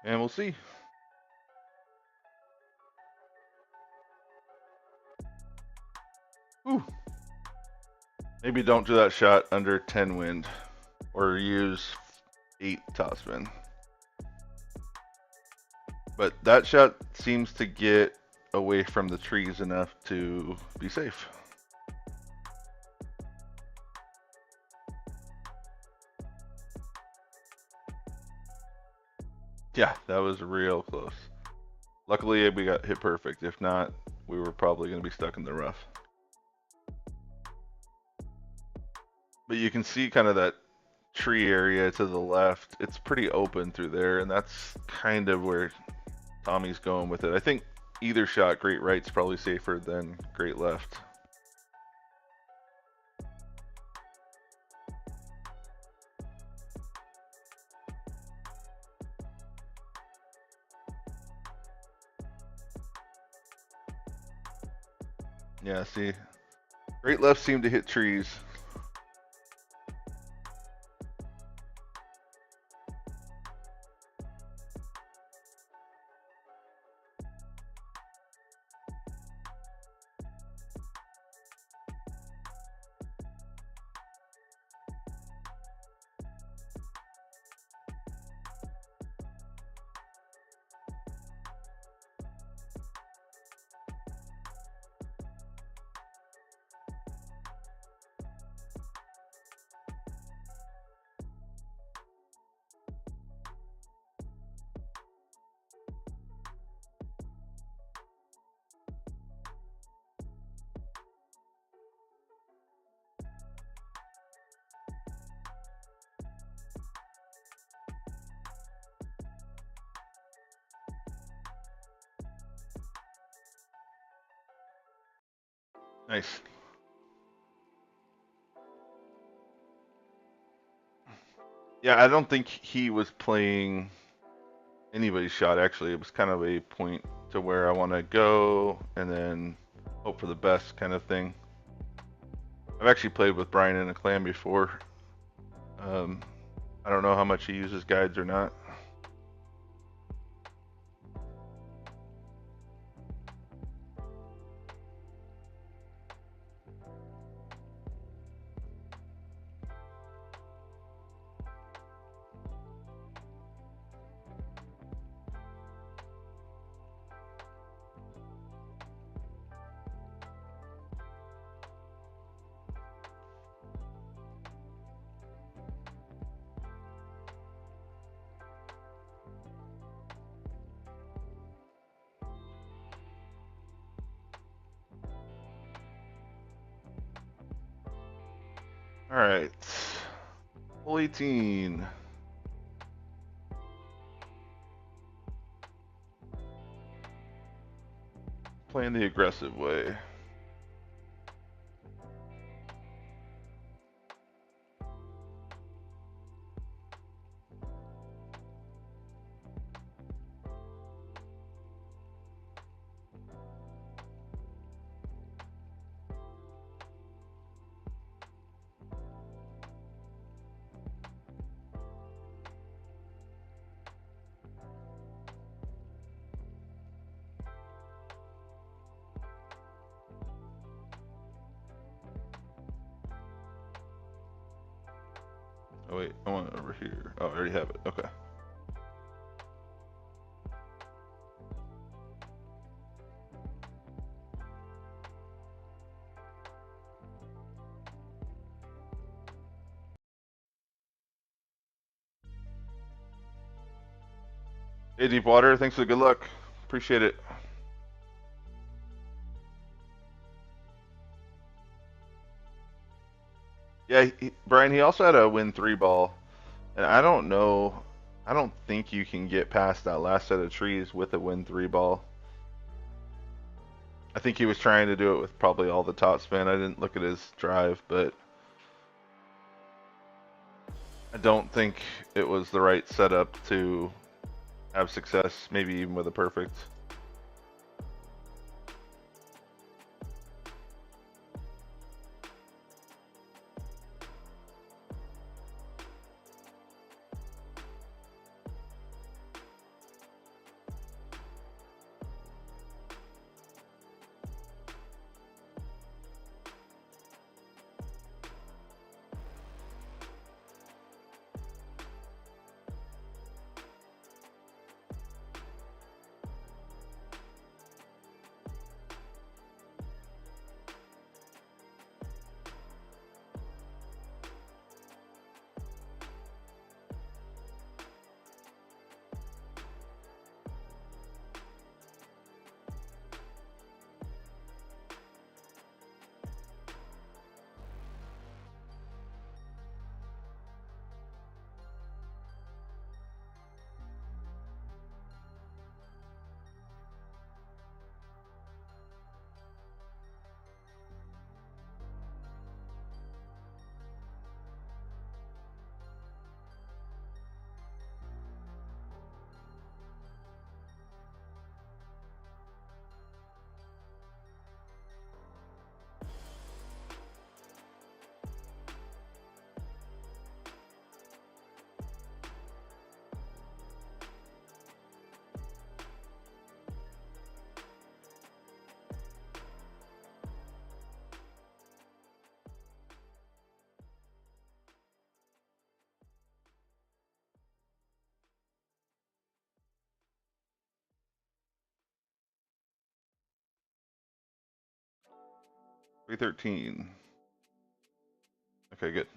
And we'll see. Ooh. Maybe don't do that shot under 10 wind, or use 8 topspin. But that shot seems to get away from the trees enough to be safe. Yeah, that was real close. Luckily, we got hit perfect. If not, we were probably going to be stuck in the rough. But you can see kind of that tree area to the left. It's pretty open through there, and that's kind of where Tommy's going with it. I think either shot, great right's probably safer than great left. Yeah, see, great left seemed to hit trees. Nice. Yeah, I don't think he was playing anybody's shot, actually. It was kind of a point to where I want to go and then hope for the best kind of thing. I've actually played with Brian in a clan before. I don't know how much he uses guides or not. All right. Hole 18. Playing the aggressive way. Oh wait, I want it over here. Oh, I already have it. Okay. Hey, Deepwater, thanks for the good luck. Appreciate it. Yeah, Brian, he also had a win three ball, and I don't know. I don't think you can get past that last set of trees with a win three ball. I think he was trying to do it with probably all the top spin. I didn't look at his drive, but I don't think it was the right setup to have success, maybe even with a perfect. $313. Okay, good.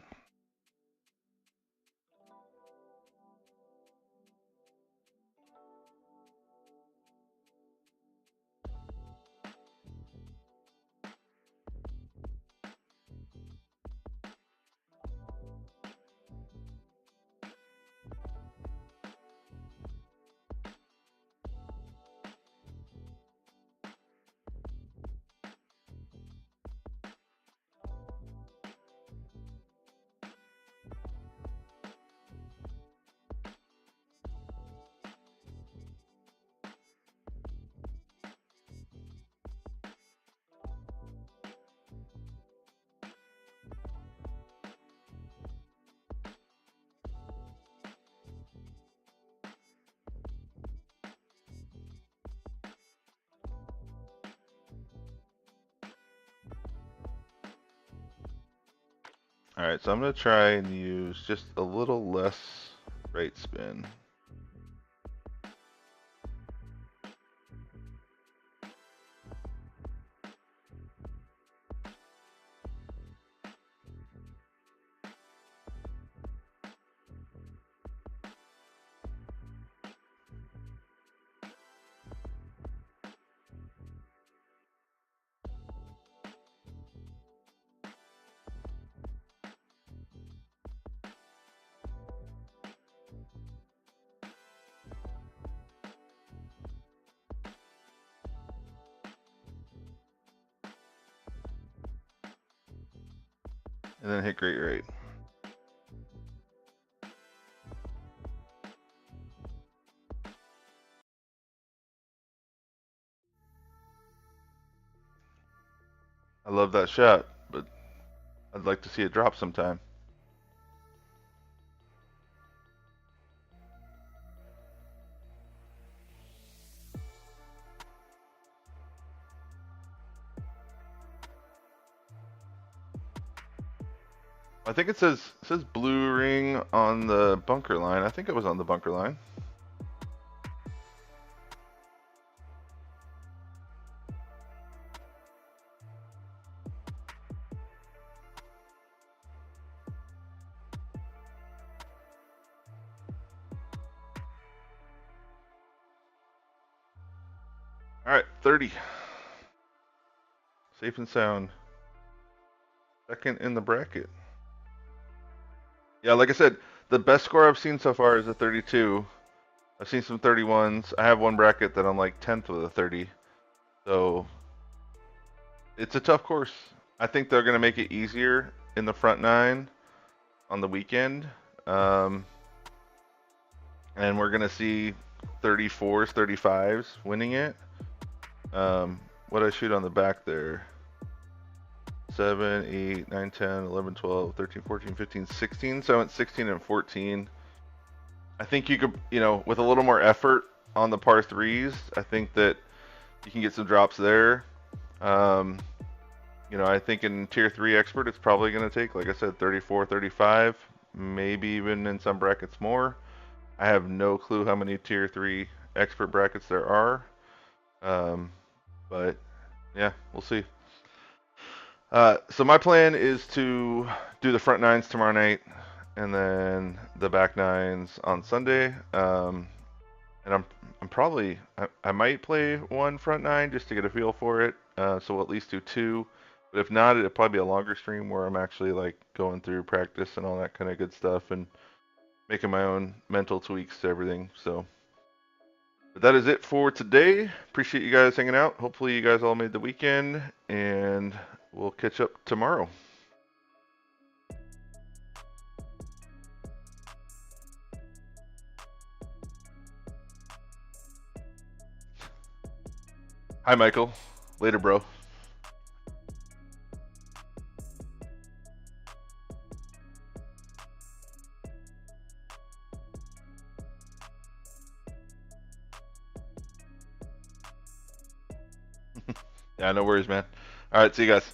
All right, so I'm gonna try and use just a little less right spin. and then hit great rate. I love that shot, but I'd like to see it drop sometime. I think it says blue ring on the bunker line. I think it was on the bunker line. All right, 30. Safe and sound. Second in the bracket. Yeah, like I said, the best score I've seen so far is a 32. I've seen some 31s. I have one bracket that I'm like 10th with a 30. So it's a tough course. I think they're going to make it easier in the front nine on the weekend. And we're going to see 34s, 35s winning it. What I shoot on the back there? 7, 8, 9, 10, 11, 12, 13, 14, 15, 16. So I went 16 and 14. I think you could, with a little more effort on the par threes, I think that you can get some drops there. I think in tier 3 expert, it's probably going to take, like I said, 34, 35, maybe even in some brackets more. I have no clue how many tier 3 expert brackets there are. But yeah, we'll see. So my plan is to do the front nines tomorrow night and then the back nines on Sunday. And I'm probably, I might play one front nine just to get a feel for it. So we'll at least do two. But if not, it'll probably be a longer stream where I'm actually like going through practice and all that kind of good stuff and making my own mental tweaks to everything. So, but that is it for today. Appreciate you guys hanging out. Hopefully you guys all made the weekend, and we'll catch up tomorrow. Hi, Michael. Later, bro. Yeah, no worries, man. All right, see you guys.